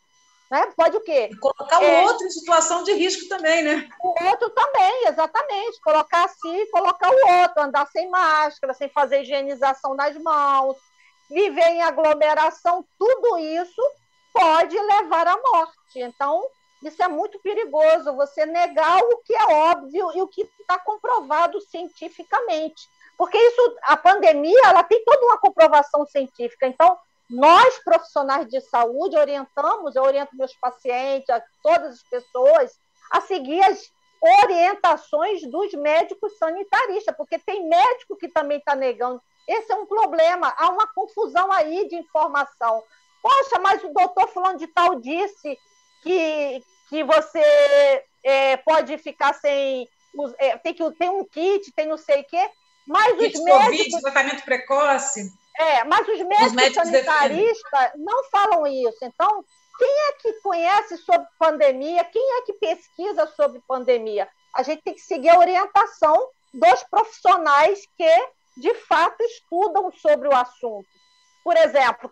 Né? Pode o quê? E colocar o outro em situação de risco também, né? O outro também, exatamente. Colocar si e colocar o outro, andar sem máscara, sem fazer higienização das mãos, viver em aglomeração, tudo isso pode levar à morte. Então, isso é muito perigoso, você negar o que é óbvio e o que está comprovado cientificamente. Porque a pandemia, ela tem toda uma comprovação científica. Então, nós, profissionais de saúde, eu oriento meus pacientes, a todas as pessoas, a seguir as orientações dos médicos sanitaristas, porque tem médico que também está negando. Esse é um problema, há uma confusão aí de informação. Poxa, mas o doutor fulano de tal disse que você pode ficar sem... tem um kit, tem não sei o quê, mas kit os médicos... Covid, tratamento precoce... mas os médicos sanitaristas não falam isso. Então, quem é que conhece sobre pandemia? Quem é que pesquisa sobre pandemia? A gente tem que seguir a orientação dos profissionais que, de fato, estudam sobre o assunto. Por exemplo,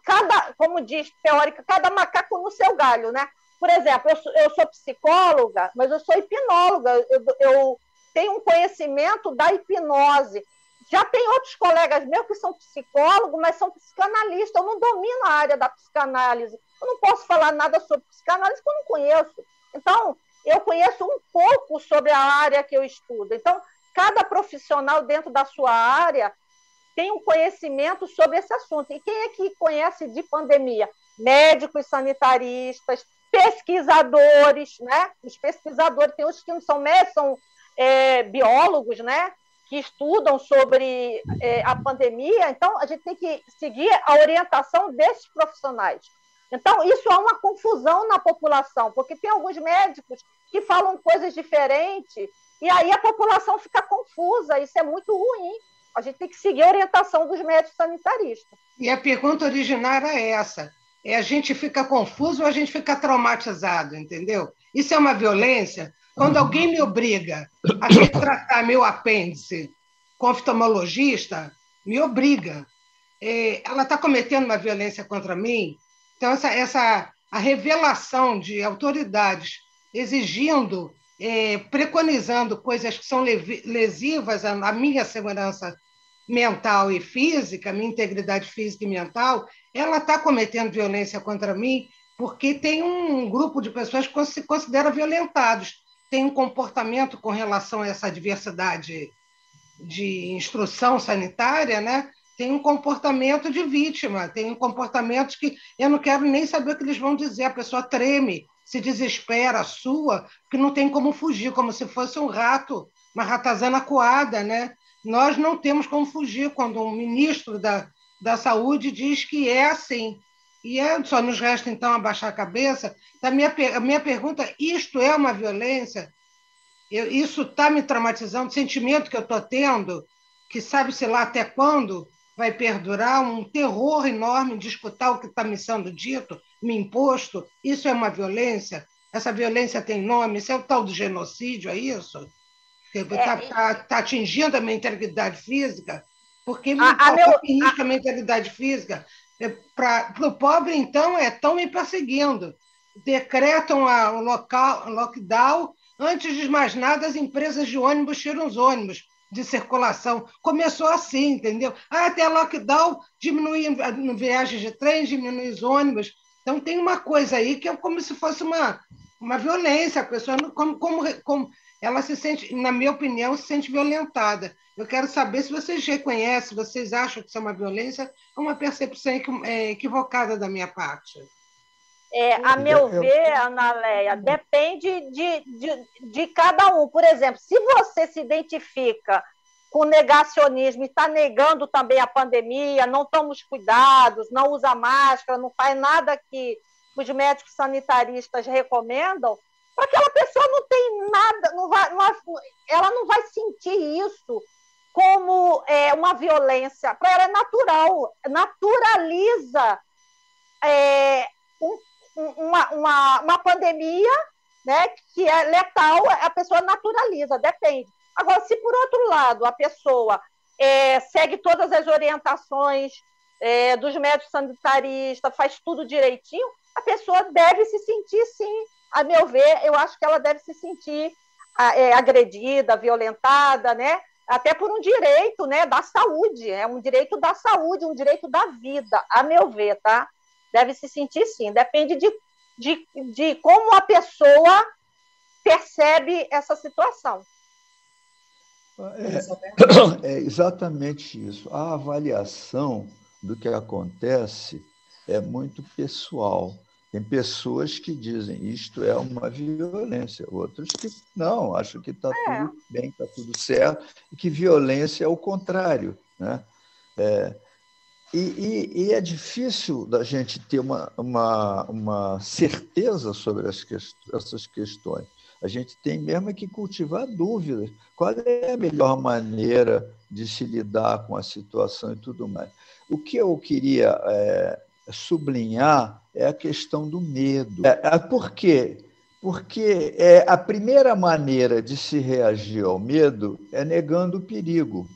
como diz teórica, cada macaco no seu galho, né? Por exemplo, eu sou psicóloga, mas eu sou hipnóloga. Eu tenho um conhecimento da hipnose. Já tem outros colegas meus que são psicólogos, mas são psicanalistas. Eu não domino a área da psicanálise. Eu não posso falar nada sobre psicanálise porque eu não conheço. Então, eu conheço um pouco sobre a área que eu estudo. Então, cada profissional dentro da sua área tem um conhecimento sobre esse assunto. E quem é que conhece de pandemia? Médicos sanitaristas, pesquisadores, né? Os pesquisadores, tem uns que não são médicos, são biólogos, né? Que estudam sobre a pandemia. Então, a gente tem que seguir a orientação desses profissionais. Então, isso é uma confusão na população, porque tem alguns médicos que falam coisas diferentes e aí a população fica confusa. Isso é muito ruim. A gente tem que seguir a orientação dos médicos sanitaristas. E a pergunta original era essa. A gente fica confuso ou a gente fica traumatizado, entendeu? Isso é uma violência. Quando alguém me obriga a retratar meu apêndice com oftalmologista, me obriga. Ela está cometendo uma violência contra mim. Então, a revelação de autoridades exigindo, preconizando coisas que são lesivas à minha segurança mental e física, minha integridade física e mental, ela está cometendo violência contra mim porque tem um grupo de pessoas que se considera violentados, tem um comportamento com relação a essa diversidade de instrução sanitária, né? Tem um comportamento de vítima, tem um comportamento que eu não quero nem saber o que eles vão dizer, a pessoa treme, se desespera, sua, que não tem como fugir, como se fosse um rato, uma ratazana coada, né? Nós não temos como fugir quando um ministro da Saúde diz que é assim. E só nos resta, então, abaixar a cabeça. A minha pergunta, isto é uma violência? Isso está me traumatizando, o sentimento que eu estou tendo, que sabe-se lá até quando vai perdurar, um terror enorme de escutar o que está me sendo dito, me imposto. Isso é uma violência? Essa violência tem nome? Isso é o tal do genocídio, é isso? Está atingindo a minha integridade física? Porque atinge a minha integridade física. Para o pobre, então, estão me perseguindo. Decretam o lockdown. Antes de mais nada, as empresas de ônibus tiram os ônibus de circulação. Começou assim, entendeu? Até lockdown, diminui viagens de trem, diminui os ônibus. Então, tem uma coisa aí que é como se fosse uma violência. A pessoa, como ela se sente, na minha opinião, se sente violentada. Eu quero saber se vocês reconhecem, vocês acham que isso é uma violência ou uma percepção equivocada da minha parte. A meu ver, Ana Leia, depende de cada um. Por exemplo, se você se identifica com negacionismo e está negando também a pandemia, não toma os cuidados, não usa máscara, não faz nada que os médicos sanitaristas recomendam, para aquela pessoa não tem nada, ela não vai sentir isso como uma violência. Para ela é natural, naturaliza uma pandemia, né, que é letal, a pessoa naturaliza, depende. Agora, se por outro lado a pessoa segue todas as orientações dos médicos sanitaristas, faz tudo direitinho, a pessoa deve se sentir, sim, a meu ver, eu acho que ela deve se sentir agredida, violentada, né? Até por um direito, né, da saúde, é um direito da saúde, um direito da vida, a meu ver, tá? Deve se sentir, sim, depende de como a pessoa percebe essa situação. É exatamente isso. A avaliação do que acontece é muito pessoal. Tem pessoas que dizem isto é uma violência, outros que não, acham que está tudo bem, está tudo certo, e que violência é o contrário, né? E é difícil da gente ter uma certeza sobre essas questões. A gente tem mesmo que cultivar dúvidas. Qual é a melhor maneira de se lidar com a situação e tudo mais? O que eu queria sublinhar é a questão do medo. Por quê? Porque a primeira maneira de se reagir ao medo é negando o perigo.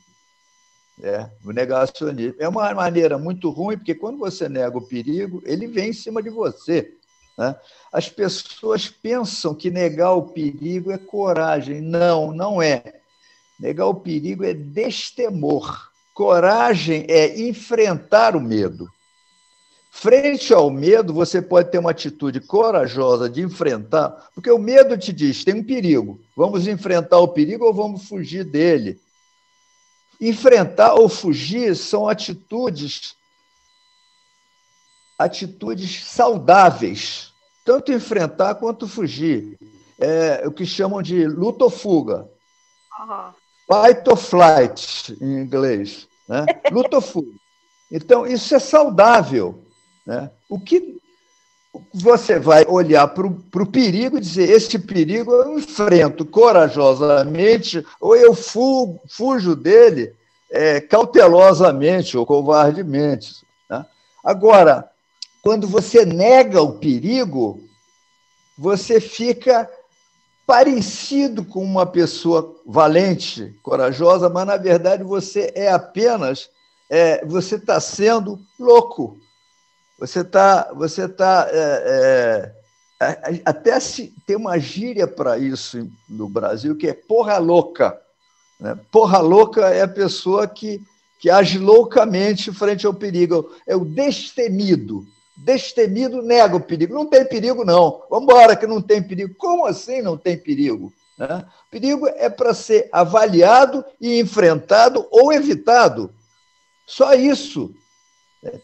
O negacionismo. É uma maneira muito ruim, porque quando você nega o perigo, ele vem em cima de você, né? As pessoas pensam que negar o perigo é coragem. Não, não é. Negar o perigo é destemor. Coragem é enfrentar o medo. Frente ao medo, você pode ter uma atitude corajosa de enfrentar, porque o medo te diz, tem um perigo, vamos enfrentar o perigo ou vamos fugir dele? Enfrentar ou fugir são atitudes saudáveis, tanto enfrentar quanto fugir. É o que chamam de luta ou fuga. Fight or flight, em inglês, né? Luta ou fuga. Então, isso é saudável, né? O que você vai olhar para o perigo e dizer, este perigo eu enfrento corajosamente ou eu fujo dele cautelosamente ou covardemente, né? Agora, quando você nega o perigo, você fica parecido com uma pessoa valente, corajosa, mas, na verdade, você é apenas... você está sendo louco. Você tá até tem uma gíria para isso no Brasil, que é porra louca, né? Porra louca é a pessoa que age loucamente frente ao perigo. É o destemido. Destemido nega o perigo. Não tem perigo, não. Vamos embora que não tem perigo. Como assim não tem perigo, né? Perigo é para ser avaliado e enfrentado ou evitado. Só isso.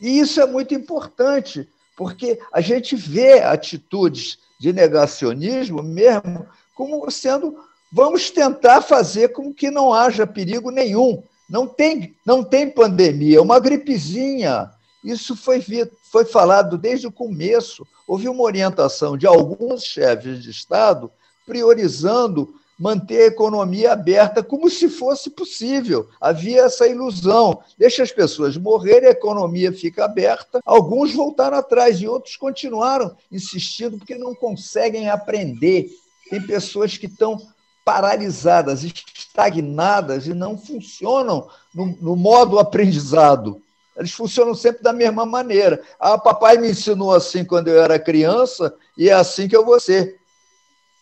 E isso é muito importante, porque a gente vê atitudes de negacionismo mesmo como sendo, vamos tentar fazer com que não haja perigo nenhum. Não tem pandemia, é uma gripezinha. Isso foi falado desde o começo. Houve uma orientação de alguns chefes de Estado priorizando manter a economia aberta como se fosse possível. Havia essa ilusão. Deixa as pessoas morrerem, a economia fica aberta. Alguns voltaram atrás e outros continuaram insistindo porque não conseguem aprender. Tem pessoas que estão paralisadas, estagnadas e não funcionam no modo aprendizado. Eles funcionam sempre da mesma maneira. Papai me ensinou assim quando eu era criança e é assim que eu vou ser.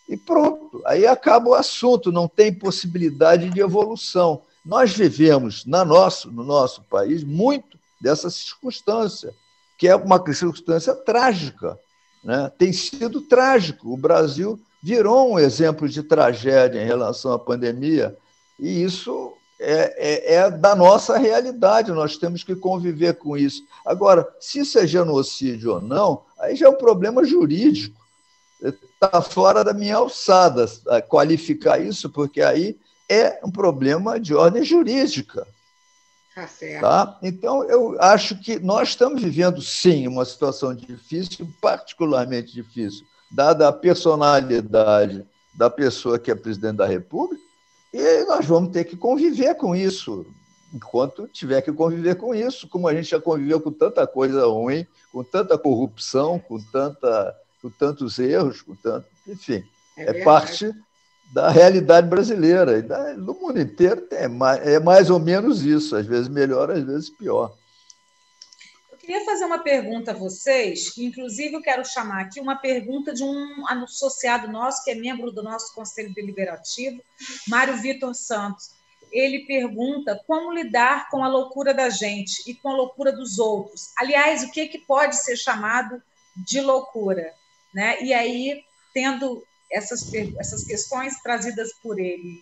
E pronto, aí acaba o assunto, não tem possibilidade de evolução. Nós vivemos no nosso país muito dessa circunstância, que é uma circunstância trágica, né? Tem sido trágico. O Brasil virou um exemplo de tragédia em relação à pandemia, e isso é da nossa realidade, nós temos que conviver com isso. Agora, se isso é genocídio ou não, aí já é um problema jurídico, está fora da minha alçada qualificar isso, porque aí é um problema de ordem jurídica. Tá? Então, eu acho que nós estamos vivendo, sim, uma situação difícil, particularmente difícil, dada a personalidade da pessoa que é presidente da República, e nós vamos ter que conviver com isso, enquanto tiver que conviver com isso, como a gente já conviveu com tanta coisa ruim, com tanta corrupção, com tantos erros, enfim, é parte da realidade brasileira, e do mundo inteiro é mais ou menos isso, às vezes melhor, às vezes pior. Eu queria fazer uma pergunta a vocês, que inclusive eu quero chamar aqui uma pergunta de um associado nosso, que é membro do nosso Conselho Deliberativo, Mário Vitor Santos. Ele pergunta como lidar com a loucura da gente e com a loucura dos outros. Aliás, o que pode ser chamado de loucura, né? E aí, tendo essas questões trazidas por ele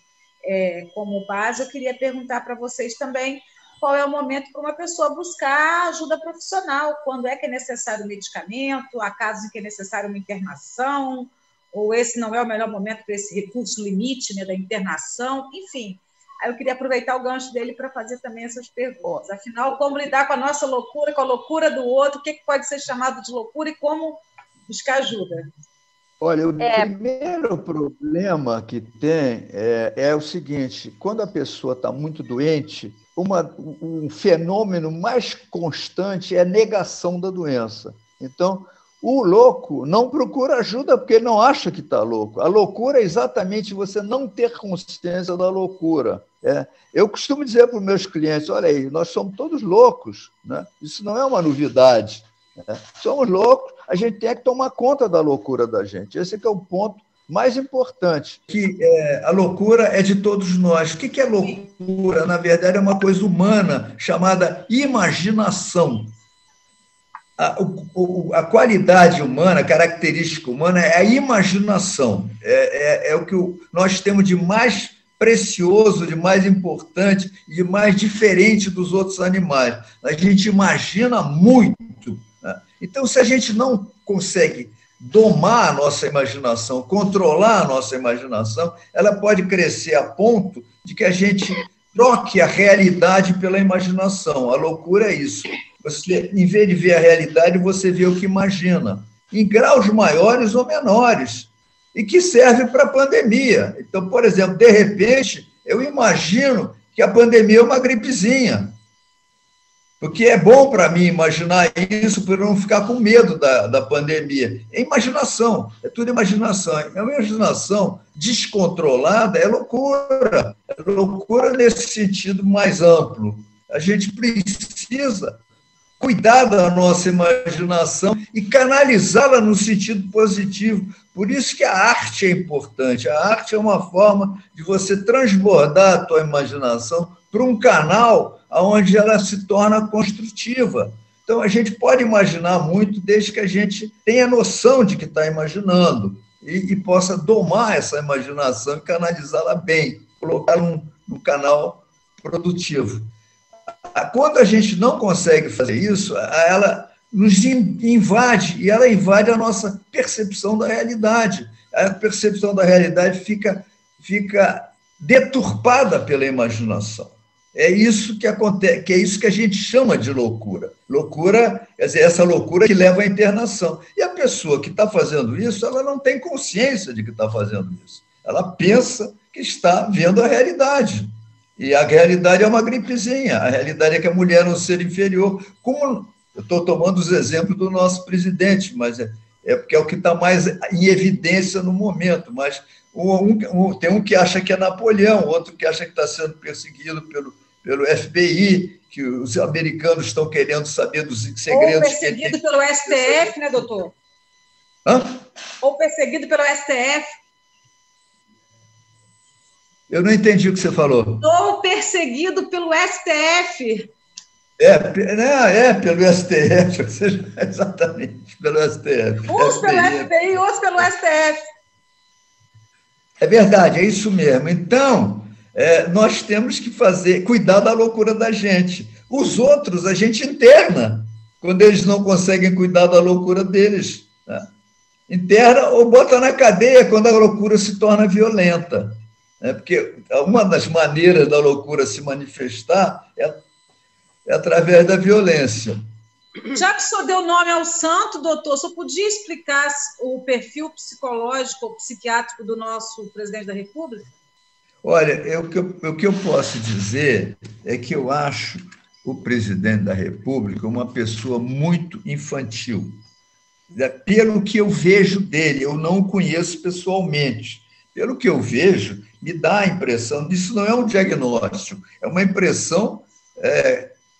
como base, eu queria perguntar para vocês também qual é o momento para uma pessoa buscar ajuda profissional, quando é que é necessário medicamento, há casos em que é necessário uma internação, ou esse não é o melhor momento para esse recurso limite, né, da internação, enfim. Aí eu queria aproveitar o gancho dele para fazer também essas perguntas. Afinal, como lidar com a nossa loucura, com a loucura do outro, o que pode ser chamado de loucura e como buscar ajuda? Olha, o primeiro problema que tem é o seguinte: quando a pessoa está muito doente, um fenômeno mais constante é a negação da doença. Então, o louco não procura ajuda porque ele não acha que está louco. A loucura é exatamente você não ter consciência da loucura. Eu costumo dizer para os meus clientes: olha aí, nós somos todos loucos, né? Isso não é uma novidade. Somos loucos, a gente tem que tomar conta da loucura da gente. Esse que é o ponto mais importante. Que a loucura é de todos nós. O que é loucura? Na verdade, é uma coisa humana chamada imaginação. A qualidade humana, a característica humana é a imaginação. É o que nós temos de mais precioso, de mais importante e de mais diferente dos outros animais. A gente imagina muito. Então, se a gente não consegue domar a nossa imaginação, controlar a nossa imaginação, ela pode crescer a ponto de que a gente troque a realidade pela imaginação. A loucura é isso. Você, em vez de ver a realidade, você vê o que imagina, em graus maiores ou menores, e que serve para a pandemia. Então, por exemplo, de repente, eu imagino que a pandemia é uma gripezinha, porque é bom para mim imaginar isso para não ficar com medo da pandemia. É imaginação, é tudo imaginação. A imaginação descontrolada é loucura nesse sentido mais amplo. A gente precisa cuidar da nossa imaginação e canalizá-la no sentido positivo. Por isso que a arte é importante. A arte é uma forma de você transbordar a tua imaginação para um canal onde ela se torna construtiva. Então, a gente pode imaginar muito desde que a gente tenha noção de que está imaginando e possa domar essa imaginação e canalizá-la bem, colocá-la no canal produtivo. Quando a gente não consegue fazer isso, nos invade, e ela invade a nossa percepção da realidade. A percepção da realidade fica deturpada pela imaginação. É isso que acontece, que é isso que a gente chama de loucura. Loucura, quer dizer, essa loucura que leva à internação. E a pessoa que está fazendo isso, ela não tem consciência de que está fazendo isso. Ela pensa que está vendo a realidade. E a realidade é uma gripezinha. A realidade é que a mulher é um ser inferior. Como eu estou tomando os exemplos do nosso presidente, mas é porque é o que está mais em evidência no momento. Mas tem um que acha que é Napoleão, outro que acha que está sendo perseguido pelo FBI, que os americanos estão querendo saber dos segredos. Ou perseguido pelo STF, né, doutor? Hã? Ou perseguido pelo STF. Eu não entendi o que você falou. Ou perseguido pelo STF. Pelo STF, ou seja, exatamente, pelo STF. Uns pelo FBI, outros pelo STF. É verdade, é isso mesmo. Então, nós temos que cuidar da loucura da gente. Os outros a gente interna, quando eles não conseguem cuidar da loucura deles. Né? Interna ou bota na cadeia quando a loucura se torna violenta. Porque uma das maneiras da loucura se manifestar é através da violência. Já que o senhor deu nome ao santo, doutor, o senhor podia explicar o perfil psicológico ou psiquiátrico do nosso presidente da República? Olha, o que eu posso dizer é que eu acho o presidente da República uma pessoa muito infantil. Pelo que eu vejo dele, eu não o conheço pessoalmente. Pelo que eu vejo, me dá a impressão, isso não é um diagnóstico, é uma impressão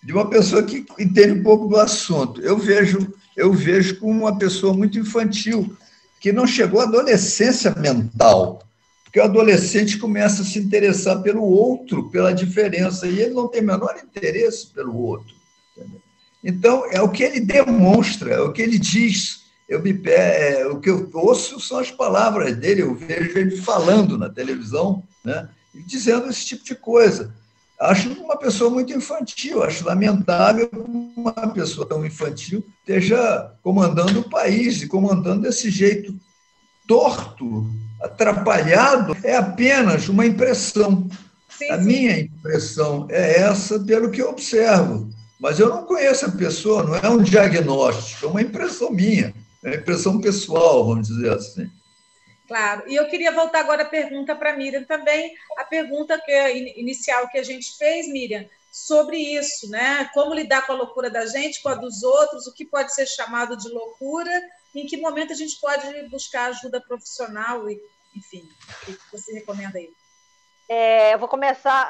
de uma pessoa que entende um pouco do assunto. Eu vejo como uma pessoa muito infantil, que não chegou à adolescência mental, porque o adolescente começa a se interessar pelo outro, pela diferença, e ele não tem o menor interesse pelo outro. Entendeu? Então, é o que ele demonstra, é o que ele diz. O que eu ouço são as palavras dele, eu vejo ele falando na televisão, né, e dizendo esse tipo de coisa. Acho uma pessoa muito infantil, acho lamentável que uma pessoa tão infantil esteja comandando o país, e comandando desse jeito torto, atrapalhado. É apenas uma impressão. Sim. A minha impressão é essa, pelo que eu observo. Mas eu não conheço a pessoa, não é um diagnóstico, é uma impressão minha. É uma impressão pessoal, vamos dizer assim. Claro. E eu queria voltar agora a pergunta para a Miriam também, a pergunta inicial que a gente fez, Miriam, sobre isso, né? Como lidar com a loucura da gente, com a dos outros, o que pode ser chamado de loucura, em que momento a gente pode buscar ajuda profissional, e, enfim, o que você recomenda aí?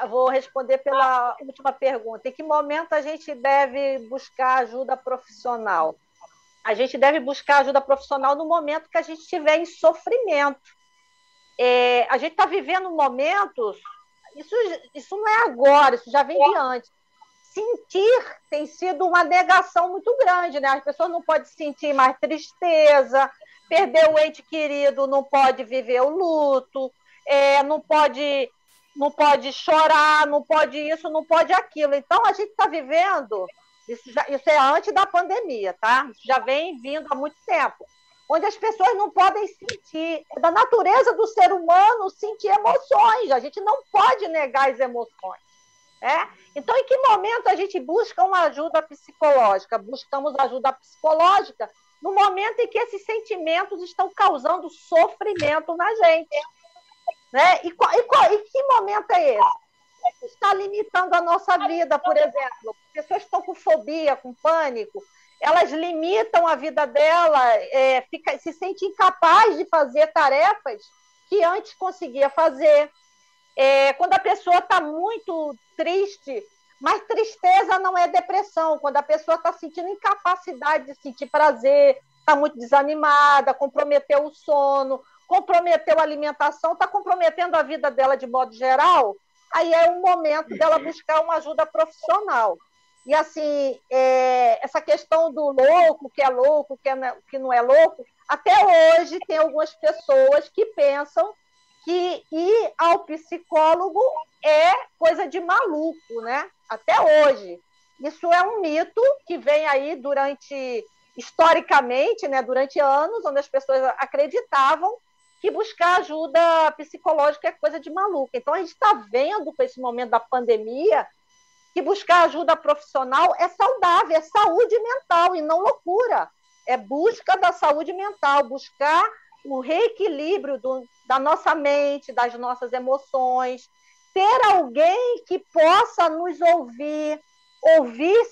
Vou responder pela última pergunta. Em que momento a gente deve buscar ajuda profissional? A gente deve buscar ajuda profissional no momento que a gente estiver em sofrimento. A gente está vivendo momentos, isso não é agora, isso já vem de antes. Sentir tem sido uma negação muito grande, né? As pessoas não podem sentir mais tristeza, perder o ente querido, não pode viver o luto, não pode chorar, não pode isso, não pode aquilo. Então, a gente está vivendo... Isso é antes da pandemia, tá? Isso já vem vindo há muito tempo. Onde as pessoas não podem sentir. É da natureza do ser humano sentir emoções. A gente não pode negar as emoções. Né? Então, em que momento a gente busca uma ajuda psicológica? Buscamos ajuda psicológica no momento em que esses sentimentos estão causando sofrimento na gente. Né? E que momento é esse? Está limitando a nossa vida, por exemplo. Pessoas que estão com fobia, com pânico, elas limitam a vida dela, se sente incapaz de fazer tarefas que antes conseguia fazer. Quando a pessoa está muito triste, mas tristeza não é depressão. Quando a pessoa está sentindo incapacidade de sentir prazer, está muito desanimada, comprometeu o sono, comprometeu a alimentação, está comprometendo a vida dela de modo geral, aí é o momento dela buscar uma ajuda profissional. E, assim, essa questão do louco, que é louco, que não é louco, até hoje tem algumas pessoas que pensam que ir ao psicólogo é coisa de maluco, né? Até hoje. Isso é um mito que vem aí historicamente, né, durante anos, onde as pessoas acreditavam que buscar ajuda psicológica é coisa de maluco. Então, a gente está vendo, com esse momento da pandemia, que buscar ajuda profissional é saudável, é saúde mental e não loucura. É busca da saúde mental, buscar o reequilíbrio da nossa mente, das nossas emoções, ter alguém que possa nos ouvir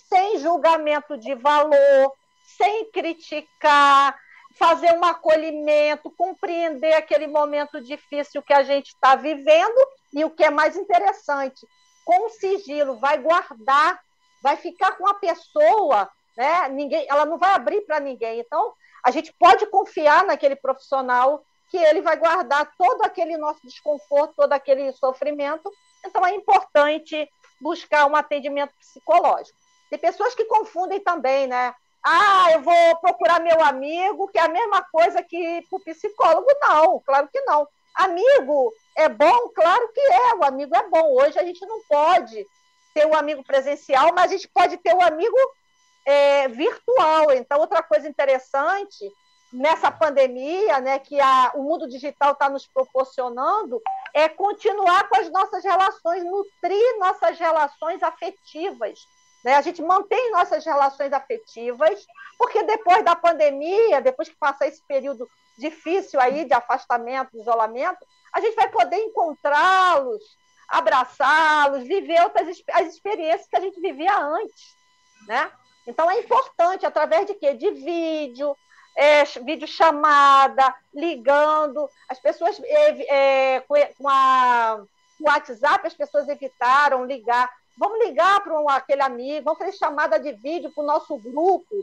sem julgamento de valor, sem criticar, fazer um acolhimento, compreender aquele momento difícil que a gente está vivendo e o que é mais interessante, com sigilo, vai guardar, vai ficar com a pessoa, né? Ela não vai abrir para ninguém. Então, a gente pode confiar naquele profissional que ele vai guardar todo aquele nosso desconforto, todo aquele sofrimento. Então, é importante buscar um atendimento psicológico. Tem pessoas que confundem também, né? Eu vou procurar meu amigo, que é a mesma coisa que o psicólogo. Não, claro que não. Amigo é bom? Claro que é, o amigo é bom. Hoje a gente não pode ter um amigo presencial, mas a gente pode ter um amigo virtual. Então, outra coisa interessante nessa pandemia, né, que o mundo digital está nos proporcionando, é continuar com as nossas relações, nutrir nossas relações afetivas. Né? A gente mantém nossas relações afetivas, porque depois da pandemia, depois que passar esse período difícil aí de afastamento, de isolamento, a gente vai poder encontrá-los, abraçá-los, viver as experiências que a gente vivia antes. Né? Então, é importante, através de quê? De videochamada, ligando. As pessoas, com o WhatsApp, as pessoas evitaram ligar. Vamos ligar para aquele amigo, vamos fazer chamada de vídeo para o nosso grupo,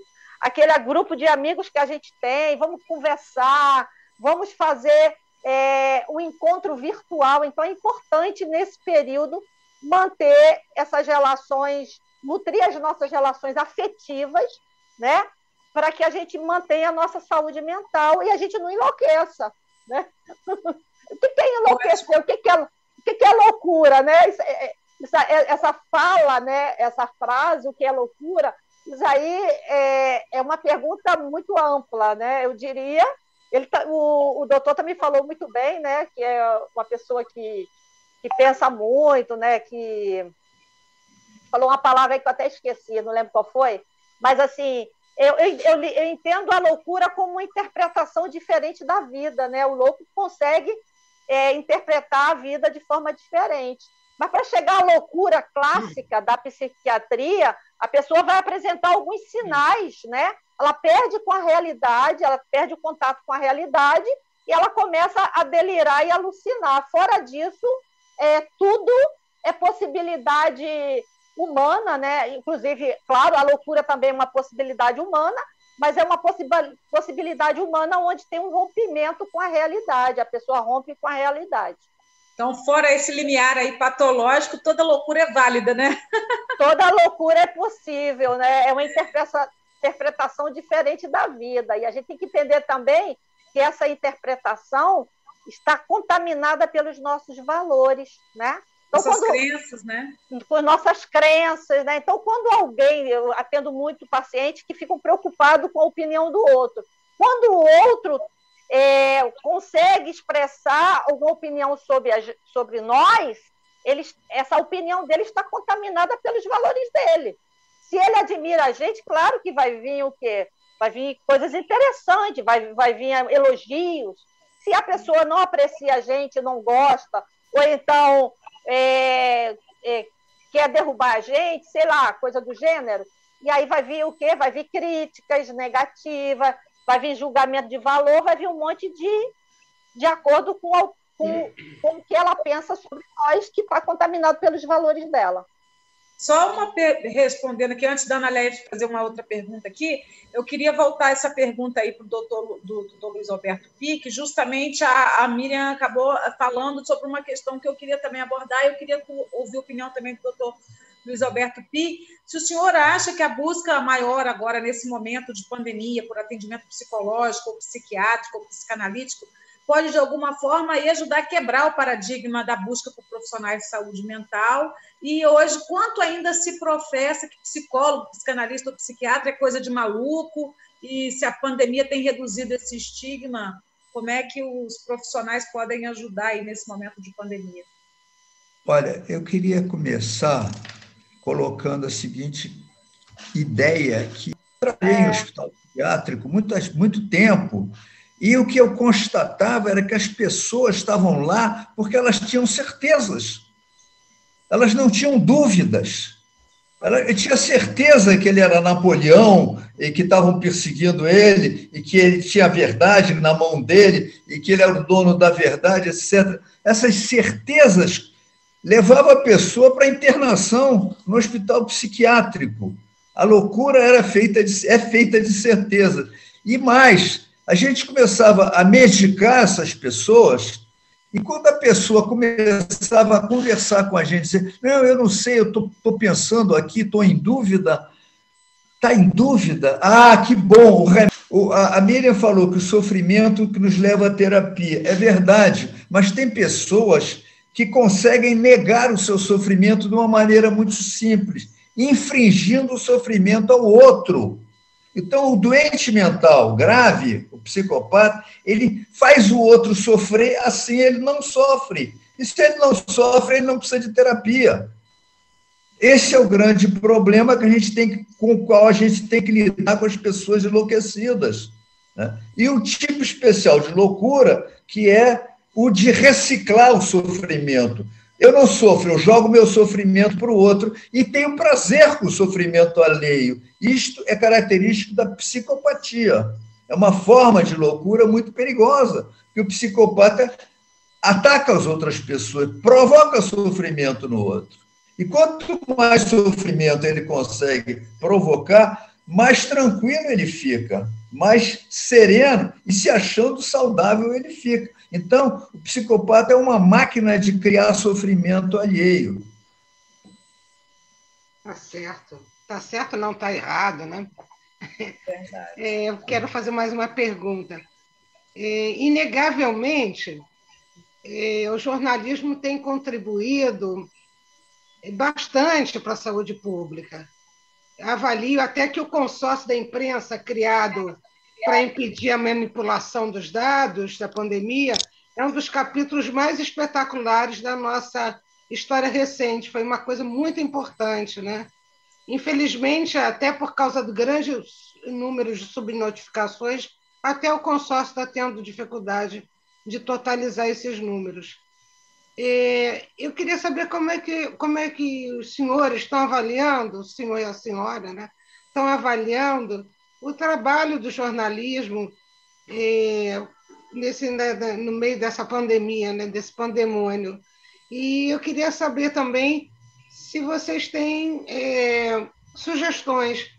aquele grupo de amigos que a gente tem, vamos conversar, vamos fazer um encontro virtual. Então, é importante, nesse período, manter essas relações, nutrir as nossas relações afetivas, né? Para que a gente mantenha a nossa saúde mental e a gente não enlouqueça. Né? O que é enlouquecer? O que é loucura? Né? Essa fala, né? Essa frase, o que é loucura, isso aí é uma pergunta muito ampla. Né? Eu diria, o doutor também falou muito bem, né? Que é uma pessoa que pensa muito, né? Que falou uma palavra aí que eu até esqueci, não lembro qual foi, mas assim, eu entendo a loucura como uma interpretação diferente da vida, né? O louco consegue interpretar a vida de forma diferente. Mas para chegar à loucura clássica da psiquiatria, a pessoa vai apresentar alguns sinais, né? Ela perde com a realidade, ela perde o contato com a realidade e ela começa a delirar e alucinar. Fora disso, tudo é possibilidade humana, né? Inclusive, claro, a loucura também é uma possibilidade humana, mas é uma possibilidade humana onde tem um rompimento com a realidade, a pessoa rompe com a realidade. Então, fora esse limiar aí patológico, toda loucura é válida, né? Toda loucura é possível, né? É uma interpretação diferente da vida, e a gente tem que entender também que essa interpretação está contaminada pelos nossos valores, né? Então, nossas crenças, né? Com nossas crenças, né? Então, quando eu atendo muito pacientes que ficam preocupados com a opinião do outro. Quando o outro consegue expressar alguma opinião sobre nós, essa opinião dele está contaminada pelos valores dele. Se ele admira a gente, claro que vai vir o quê? Vai vir coisas interessantes, vai vir elogios. Se a pessoa não aprecia a gente, não gosta, ou então quer derrubar a gente, sei lá, coisa do gênero, e aí vai vir o quê? Vai vir críticas negativas, vai vir julgamento de valor, vai vir um monte de acordo com o que ela pensa sobre nós, que está contaminado pelos valores dela. Só respondendo aqui, antes da Ana Léia fazer uma outra pergunta aqui, eu queria voltar essa pergunta aí para o doutor Luiz Alberto Pique, justamente a Miriam acabou falando sobre uma questão que eu queria também abordar, e eu queria ouvir a opinião também do doutor Luiz Alberto Pique. Se o senhor acha que a busca maior agora, nesse momento de pandemia, por atendimento psicológico, ou psiquiátrico, ou psicanalítico, pode, de alguma forma, aí ajudar a quebrar o paradigma da busca por profissionais de saúde mental. E hoje, quanto ainda se professa que psicólogo, psicanalista ou psiquiatra é coisa de maluco, e se a pandemia tem reduzido esse estigma, como é que os profissionais podem ajudar aí nesse momento de pandemia? Olha, eu queria começar colocando a seguinte ideia, que eu trabalhei em hospital psiquiátrico muito tempo, e o que eu constatava era que as pessoas estavam lá porque elas tinham certezas, elas não tinham dúvidas. Eu tinha certeza que ele era Napoleão e que estavam perseguindo ele e que ele tinha a verdade na mão dele e que ele era o dono da verdade, etc. Essas certezas levavam a pessoa para internação no hospital psiquiátrico. A loucura é feita de certeza. E mais, a gente começava a medicar essas pessoas, e quando a pessoa começava a conversar com a gente, dizer, não, eu não sei, eu estou pensando aqui, estou em dúvida. Está em dúvida? Ah, que bom! A Miriam falou que o sofrimento que nos leva à terapia. É verdade, mas tem pessoas que conseguem negar o seu sofrimento de uma maneira muito simples, infringindo o sofrimento ao outro. Então, o doente mental grave, o psicopata, ele faz o outro sofrer, assim ele não sofre. E se ele não sofre, ele não precisa de terapia. Esse é o grande problema com o qual a gente tem que lidar com as pessoas enlouquecidas, né? E o tipo especial de loucura, que é o de reciclar o sofrimento. Eu não sofro, eu jogo meu sofrimento para o outro e tenho prazer com o sofrimento alheio. Isto é característico da psicopatia. É uma forma de loucura muito perigosa, que o psicopata ataca as outras pessoas, provoca sofrimento no outro. E quanto mais sofrimento ele consegue provocar, mais tranquilo ele fica, mais sereno e se achando saudável ele fica. Então, o psicopata é uma máquina de criar sofrimento alheio. Tá certo. Tá certo, não tá errado, né? Eu quero fazer mais uma pergunta. Inegavelmente, o jornalismo tem contribuído bastante para a saúde pública. Avalio até que o consórcio da imprensa criado para impedir a manipulação dos dados da pandemia é um dos capítulos mais espetaculares da nossa história recente. Foi uma coisa muito importante, né? Infelizmente, até por causa do grande número de subnotificações, até o consórcio está tendo dificuldade de totalizar esses números. Eu queria saber como é que os senhores estão avaliando, o senhor e a senhora, né, estão avaliando o trabalho do jornalismo no meio dessa pandemia, né, desse pandemônio. E eu queria saber também se vocês têm sugestões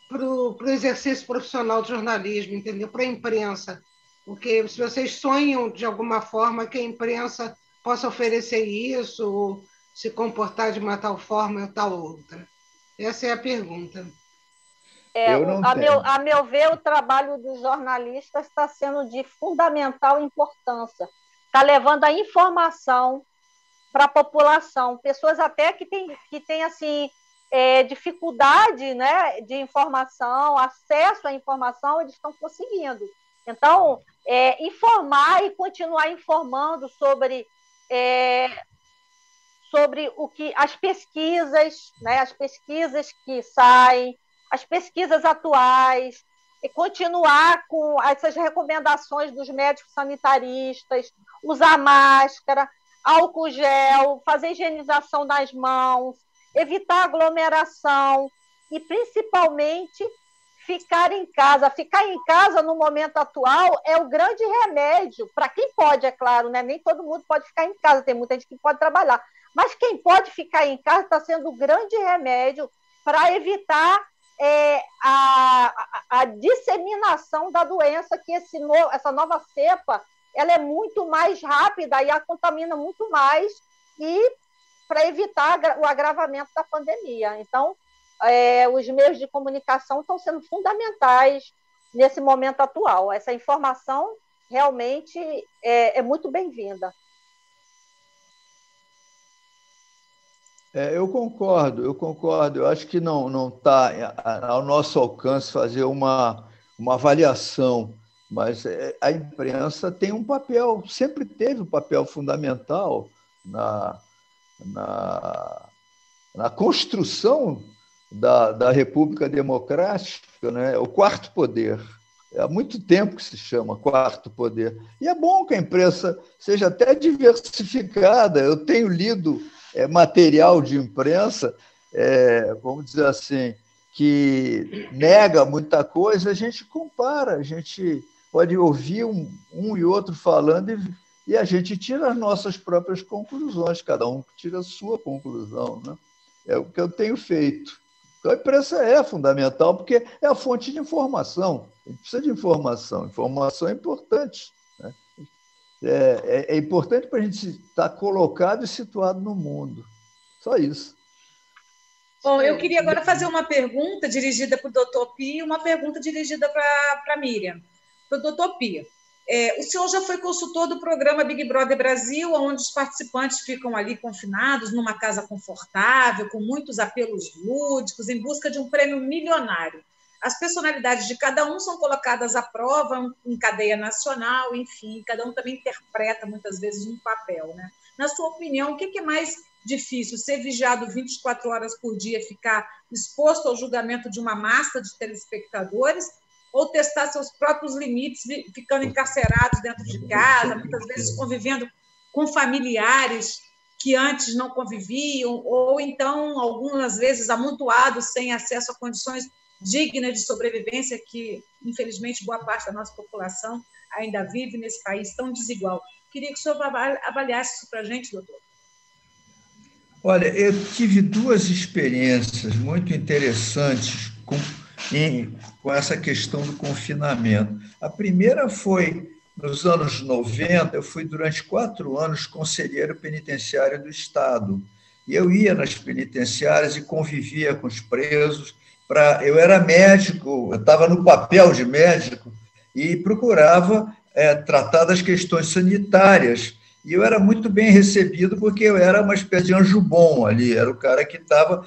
para o exercício profissional de jornalismo, entendeu? Para a imprensa. Porque se vocês sonham, de alguma forma, que a imprensa possa oferecer isso, ou se comportar de uma tal forma ou tal outra. Essa é a pergunta. A meu ver, o trabalho dos jornalistas está sendo de fundamental importância. Está levando a informação para a população. Pessoas até que têm assim, dificuldade, né, de informação, acesso à informação, eles estão conseguindo. Então, informar e continuar informando sobre o que as pesquisas, né, as pesquisas que saem, as pesquisas atuais, e continuar com essas recomendações dos médicos sanitaristas, usar máscara, álcool gel, fazer higienização das mãos, evitar aglomeração e, principalmente, ficar em casa. Ficar em casa, no momento atual, é o grande remédio, para quem pode, é claro, né? Nem todo mundo pode ficar em casa, tem muita gente que pode trabalhar, mas quem pode ficar em casa está sendo o grande remédio para evitar a disseminação da doença, que essa nova cepa ela é muito mais rápida e a contamina muito mais, e para evitar o agravamento da pandemia. Então, os meios de comunicação estão sendo fundamentais nesse momento atual. Essa informação realmente é muito bem-vinda. Eu concordo. Eu acho que não está ao nosso alcance fazer uma avaliação, mas a imprensa tem um papel, sempre teve um papel fundamental na construção da República Democrática, né? O quarto poder. Há muito tempo que se chama quarto poder. E é bom que a imprensa seja até diversificada. Eu tenho lido material de imprensa, vamos dizer assim, que nega muita coisa, a gente compara, a gente pode ouvir um e outro falando e a gente tira as nossas próprias conclusões, cada um tira a sua conclusão, né? É o que eu tenho feito. Então, a imprensa é fundamental, porque é a fonte de informação. A gente precisa de informação. Informação é importante, né? É importante para a gente estar colocado e situado no mundo. Só isso. Bom, eu queria agora fazer uma pergunta dirigida para o doutor Pi e uma pergunta dirigida para a Miriam. Para o doutor Pi, o senhor já foi consultor do programa Big Brother Brasil, onde os participantes ficam ali confinados numa casa confortável, com muitos apelos lúdicos, em busca de um prêmio milionário. As personalidades de cada um são colocadas à prova em cadeia nacional, enfim, cada um também interpreta muitas vezes um papel, né? Na sua opinião, o que é mais difícil? Ser vigiado 24 horas por dia, ficar exposto ao julgamento de uma massa de telespectadores, ou testar seus próprios limites, ficando encarcerados dentro de casa, muitas vezes convivendo com familiares que antes não conviviam, ou então, algumas vezes, amontoados, sem acesso a condições dignas de sobrevivência, que, infelizmente, boa parte da nossa população ainda vive nesse país tão desigual. Queria que o senhor avaliasse isso para a gente, doutor. Olha, eu tive duas experiências muito interessantes com essa questão do confinamento. A primeira foi nos anos 90, eu fui durante 4 anos conselheiro penitenciário do Estado. E eu ia nas penitenciárias e convivia com os presos. Eu era médico, eu estava no papel de médico e procurava tratar das questões sanitárias. E eu era muito bem recebido porque eu era uma espécie de anjo bom ali, era o cara que estava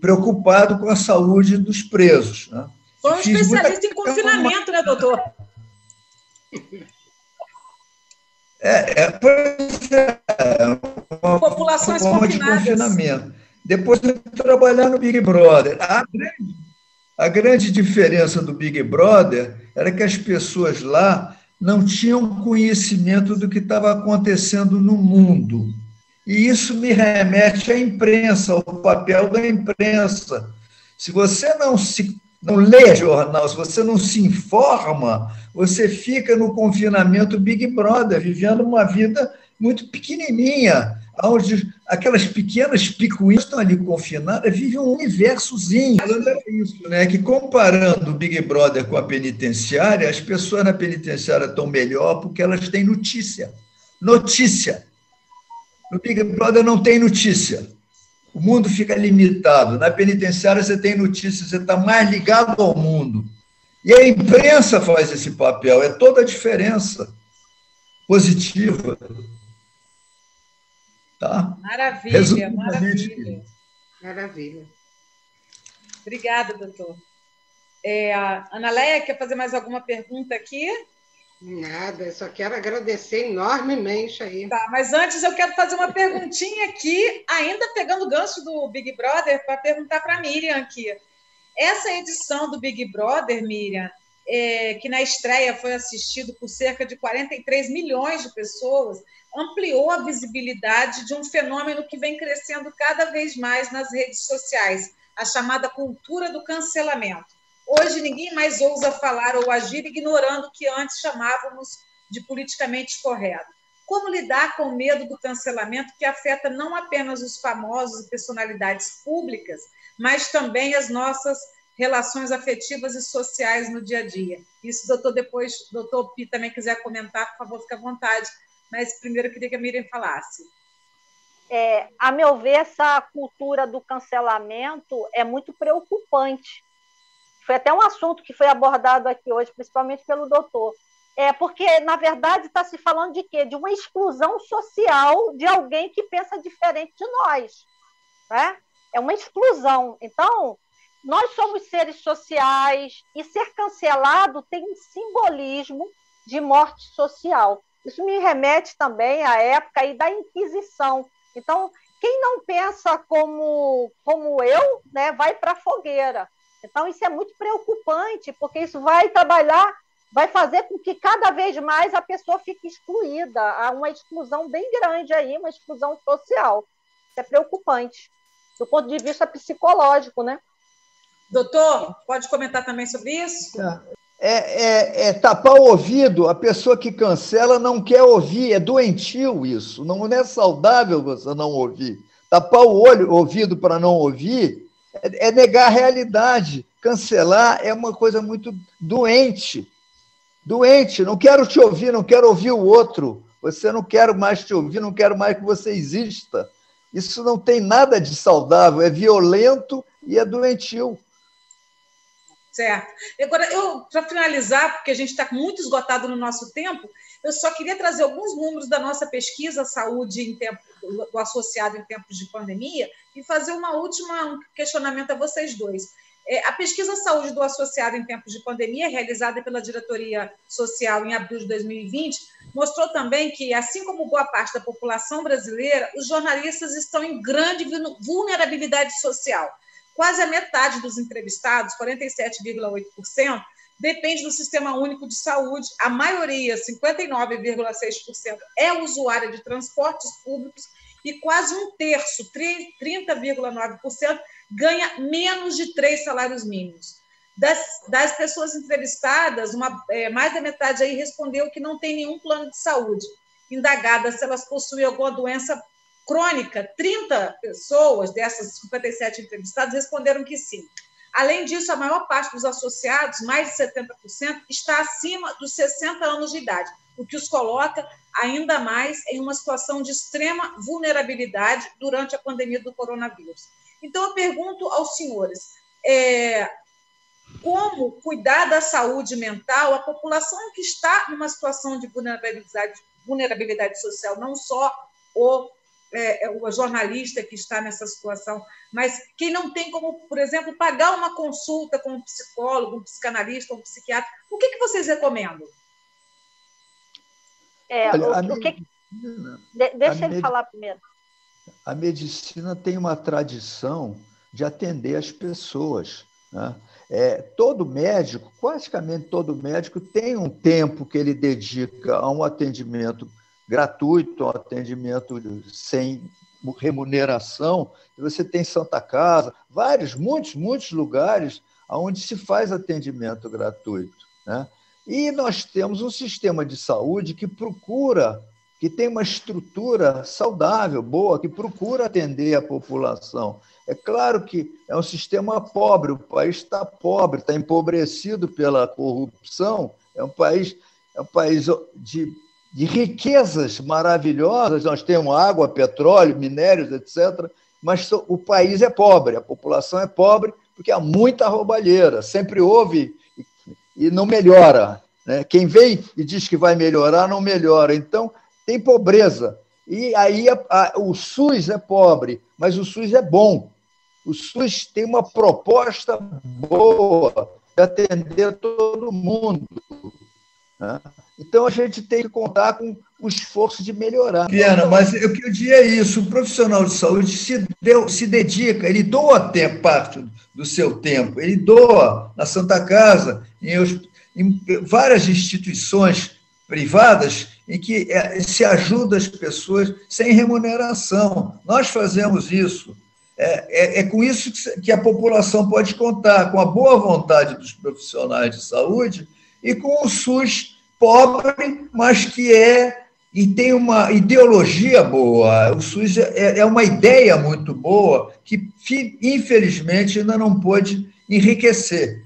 preocupado com a saúde dos presos, né? Foi um especialista em confinamento, né, doutor? Populações confinadas. De confinamento. Depois eu trabalhar no Big Brother. A grande diferença do Big Brother era que as pessoas lá não tinham conhecimento do que estava acontecendo no mundo. E isso me remete à imprensa, ao papel da imprensa. Se você não lê jornal, se você não se informa, você fica no confinamento Big Brother, vivendo uma vida muito pequenininha, onde aquelas pequenas picuinhas estão ali confinadas, vivem um universozinho. É isso, né? Que comparando o Big Brother com a penitenciária, as pessoas na penitenciária estão melhor porque elas têm notícia. Notícia. No Big Brother não tem notícia. O mundo fica limitado. Na penitenciária você tem notícia, você está mais ligado ao mundo. E a imprensa faz esse papel, é toda a diferença positiva. Tá? Maravilha, maravilha. Maravilha. Obrigada, doutor. A Ana Leia, quer fazer mais alguma pergunta aqui? Nada, eu só quero agradecer enormemente aí. Tá, mas antes eu quero fazer uma perguntinha aqui, ainda pegando o gancho do Big Brother, para perguntar para a Miriam aqui. Essa edição do Big Brother, Miriam, que na estreia foi assistido por cerca de 43 milhões de pessoas, ampliou a visibilidade de um fenômeno que vem crescendo cada vez mais nas redes sociais, a chamada cultura do cancelamento. Hoje, ninguém mais ousa falar ou agir ignorando o que antes chamávamos de politicamente correto. Como lidar com o medo do cancelamento que afeta não apenas os famosos e personalidades públicas, mas também as nossas relações afetivas e sociais no dia a dia? Isso, doutor, depois, doutor Pi também quiser comentar, por favor, fique à vontade. Mas primeiro eu queria que a Miriam falasse. A meu ver, essa cultura do cancelamento é muito preocupante. Foi até um assunto que foi abordado aqui hoje, principalmente pelo doutor. Porque, na verdade, está se falando de quê? De uma exclusão social de alguém que pensa diferente de nós. Né? É uma exclusão. Então, nós somos seres sociais e ser cancelado tem um simbolismo de morte social. Isso me remete também à época aí da Inquisição. Então, quem não pensa como eu, né, vai para a fogueira. Então, isso é muito preocupante, porque isso vai fazer com que cada vez mais a pessoa fique excluída. Há uma exclusão bem grande aí, uma exclusão social. Isso é preocupante, do ponto de vista psicológico, né? Doutor, pode comentar também sobre isso? É tapar o ouvido. A pessoa que cancela não quer ouvir, é doentio isso. Não é saudável você não ouvir. Tapar o ouvido para não ouvir é negar a realidade. Cancelar é uma coisa muito doente. Doente, não quero te ouvir, não quero ouvir o outro. Você não quero mais te ouvir, não quero mais que você exista. Isso não tem nada de saudável, é violento e é doentio. Certo. Agora, para finalizar, porque a gente está muito esgotado no nosso tempo, eu só queria trazer alguns números da nossa pesquisa Saúde do associado em tempos de pandemia e fazer um questionamento a vocês dois. A pesquisa Saúde do associado em tempos de pandemia, realizada pela Diretoria Social em abril de 2020, mostrou também que, assim como boa parte da população brasileira, os jornalistas estão em grande vulnerabilidade social. Quase a metade dos entrevistados, 47,8%, depende do Sistema Único de Saúde. A maioria, 59,6%, é usuária de transportes públicos e quase um terço, 30,9%, ganha menos de 3 salários mínimos. Das pessoas entrevistadas, mais da metade aí respondeu que não tem nenhum plano de saúde. Indagadas se elas possuem alguma doença crônica, 30 pessoas dessas 57 entrevistadas responderam que sim. Além disso, a maior parte dos associados, mais de 70%, está acima dos 60 anos de idade, o que os coloca ainda mais em uma situação de extrema vulnerabilidade durante a pandemia do coronavírus. Então, eu pergunto aos senhores, como cuidar da saúde mental a população que está numa situação de vulnerabilidade social, não só o jornalista que está nessa situação, mas quem não tem como, por exemplo, pagar uma consulta com um psicólogo, um psicanalista, um psiquiatra, o que vocês recomendam? Deixa ele falar primeiro. A medicina tem uma tradição de atender as pessoas, né? Todo médico, praticamente todo médico, tem um tempo que ele dedica a um atendimento gratuito, um atendimento sem remuneração. Você tem Santa Casa, muitos lugares onde se faz atendimento gratuito, né? E nós temos um sistema de saúde que tem uma estrutura saudável, boa, que procura atender a população. É claro que é um sistema pobre, o país está pobre, está empobrecido pela corrupção, é um país de riquezas maravilhosas, nós temos água, petróleo, minérios, etc., mas o país é pobre, a população é pobre porque há muita roubalheira, sempre houve e não melhora, né? Quem vem e diz que vai melhorar, não melhora. Então, tem pobreza. E aí o SUS é pobre, mas o SUS é bom. O SUS tem uma proposta boa de atender todo mundo, né? Então, a gente tem que contar com o esforço de melhorar. Diana, mas o que eu diria é isso: o profissional de saúde se dedica, ele doa parte do seu tempo, ele doa na Santa Casa, em várias instituições privadas, em que se ajuda as pessoas sem remuneração. Nós fazemos isso. É com isso que a população pode contar, com a boa vontade dos profissionais de saúde e com o SUS pobre, mas que e tem uma ideologia boa. O SUS é uma ideia muito boa que, infelizmente, ainda não pôde enriquecer.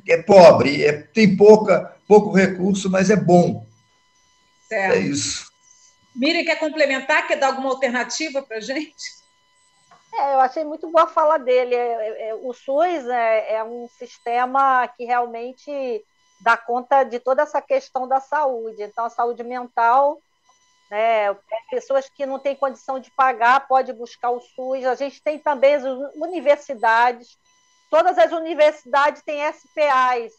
É pobre, tem pouco recurso, mas é bom. Certo. É isso. Miriam, quer complementar? Quer dar alguma alternativa para a gente? Eu achei muito boa a fala dele. O SUS é um sistema que realmente dá conta de toda essa questão da saúde. Então, a saúde mental, né, pessoas que não têm condição de pagar, pode buscar o SUS. A gente tem também as universidades. Todas as universidades têm SPAs,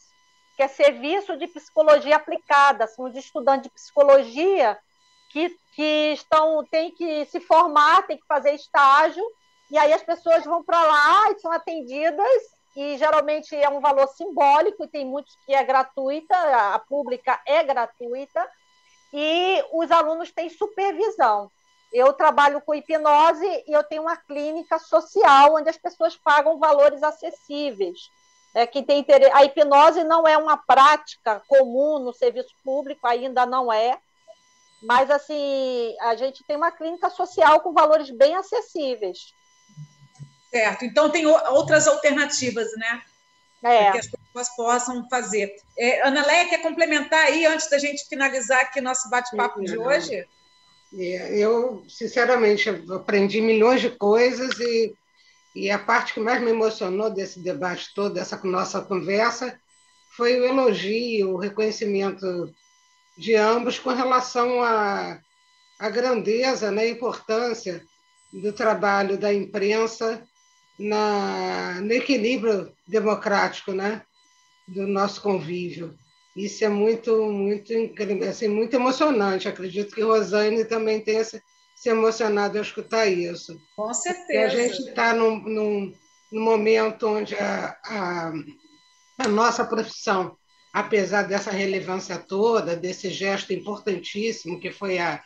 que é Serviço de Psicologia Aplicada. São os estudantes de psicologia que têm que se formar, têm que fazer estágio, e aí as pessoas vão para lá e são atendidas, e geralmente é um valor simbólico, e tem muitos que é gratuita, a pública é gratuita, e os alunos têm supervisão. Eu trabalho com hipnose e eu tenho uma clínica social onde as pessoas pagam valores acessíveis. Quem tem interesse, a hipnose não é uma prática comum no serviço público, ainda não é, mas assim, a gente tem uma clínica social com valores bem acessíveis. Certo, então tem outras alternativas, né? Para que as pessoas possam fazer. Ana Leia, quer complementar aí, antes da gente finalizar aqui nosso bate-papo de hoje? Eu, sinceramente, aprendi milhões de coisas e a parte que mais me emocionou desse debate todo, dessa nossa conversa, foi o elogio, o reconhecimento de ambos com relação à grandeza, né, a importância do trabalho da imprensa no equilíbrio democrático, né, do nosso convívio. Isso é muito, muito incrível, assim, muito emocionante. Acredito que Rosane também tenha se emocionado ao escutar isso. Com certeza. Porque a gente está num momento onde a nossa profissão, apesar dessa relevância toda, desse gesto importantíssimo que foi a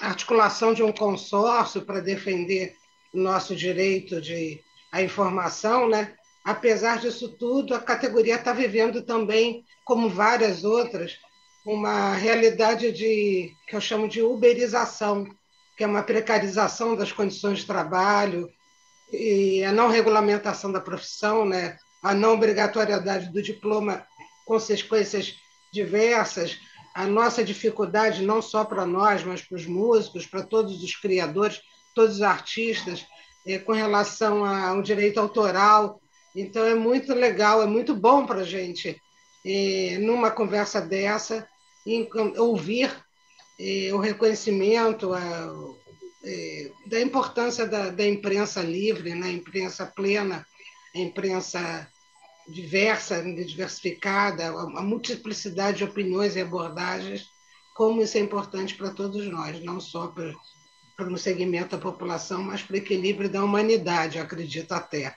articulação de um consórcio para defender o nosso direito à informação, né? Apesar disso tudo, a categoria está vivendo também, como várias outras, uma realidade que eu chamo de uberização, que é uma precarização das condições de trabalho e a não regulamentação da profissão, né? A não obrigatoriedade do diploma, consequências diversas, a nossa dificuldade, não só para nós, mas para os músicos, para todos os criadores, todos os artistas, com relação ao direito autoral. Então, é muito legal, é muito bom para a gente, numa conversa dessa, ouvir o reconhecimento da importância da imprensa livre, né? A imprensa plena, a imprensa diversa, diversificada, a multiplicidade de opiniões e abordagens, como isso é importante para todos nós, não só para um segmento da população, mas para o equilíbrio da humanidade, eu acredito até.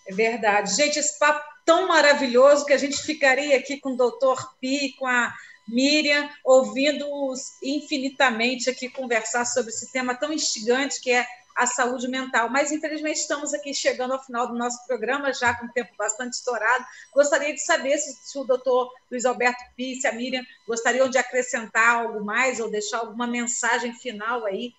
É verdade. Gente, esse papo tão maravilhoso que a gente ficaria aqui com o doutor Pi, com a Miriam, ouvindo-os infinitamente aqui conversar sobre esse tema tão instigante que é a saúde mental. Mas, infelizmente, estamos aqui chegando ao final do nosso programa, já com o tempo bastante estourado. Gostaria de saber se o doutor Luiz Alberto Pi, se a Miriam gostariam de acrescentar algo mais ou deixar alguma mensagem final aí,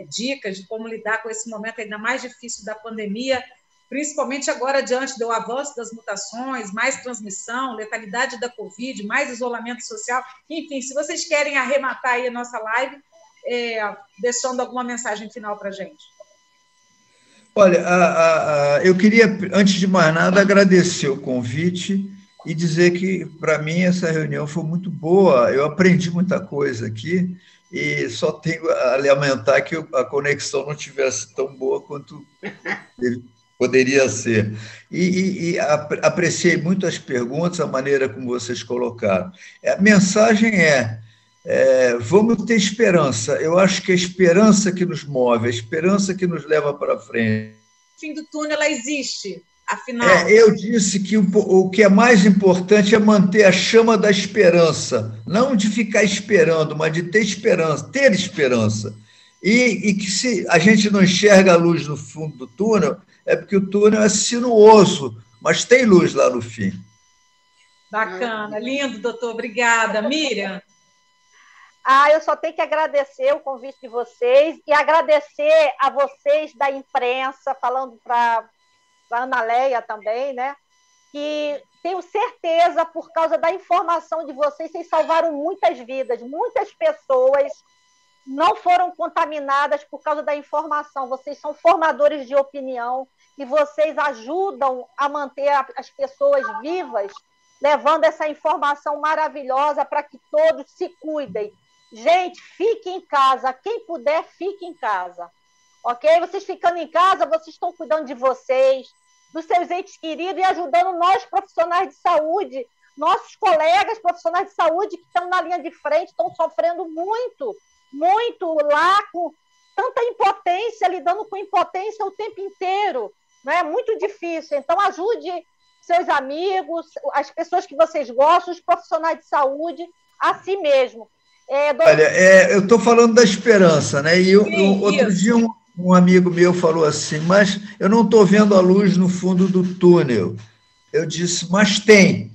dicas de como lidar com esse momento ainda mais difícil da pandemia, principalmente agora diante do avanço das mutações, mais transmissão, letalidade da Covid, mais isolamento social. Enfim, se vocês querem arrematar aí a nossa live, deixando alguma mensagem final para a gente. Olha, eu queria, antes de mais nada, agradecer o convite e dizer que, para mim, essa reunião foi muito boa. Eu aprendi muita coisa aqui e só tenho a lamentar que a conexão não tivesse tão boa quanto poderia ser. E apreciei muito as perguntas, a maneira como vocês colocaram. A mensagem vamos ter esperança. Eu acho que a esperança que nos move, a esperança que nos leva para frente. O fim do túnel, ela existe, afinal. Eu disse que o que é mais importante é manter a chama da esperança, não de ficar esperando, mas de ter esperança. E que se a gente não enxerga a luz no fundo do túnel, é porque o túnel é sinuoso, mas tem luz lá no fim. Bacana, lindo, doutor. Obrigada. Miriam? Eu só tenho que agradecer o convite de vocês e agradecer a vocês da imprensa, falando para a Ana Leia também, né? Que tenho certeza, por causa da informação de vocês salvaram muitas vidas, muitas pessoas não foram contaminadas por causa da informação. Vocês são formadores de opinião e vocês ajudam a manter as pessoas vivas, levando essa informação maravilhosa para que todos se cuidem. Gente, fique em casa. Quem puder, fique em casa. Ok? Vocês ficando em casa, vocês estão cuidando de vocês, dos seus entes queridos e ajudando nós, profissionais de saúde, nossos colegas profissionais de saúde que estão na linha de frente, estão sofrendo muito, muito lá, com tanta impotência, lidando com impotência o tempo inteiro. Não é muito difícil. Então, ajude seus amigos, as pessoas que vocês gostam, os profissionais de saúde, a si mesmo. Olha, eu estou falando da esperança, né? E outro dia um amigo meu falou assim, mas eu não estou vendo a luz no fundo do túnel. Eu disse, mas tem.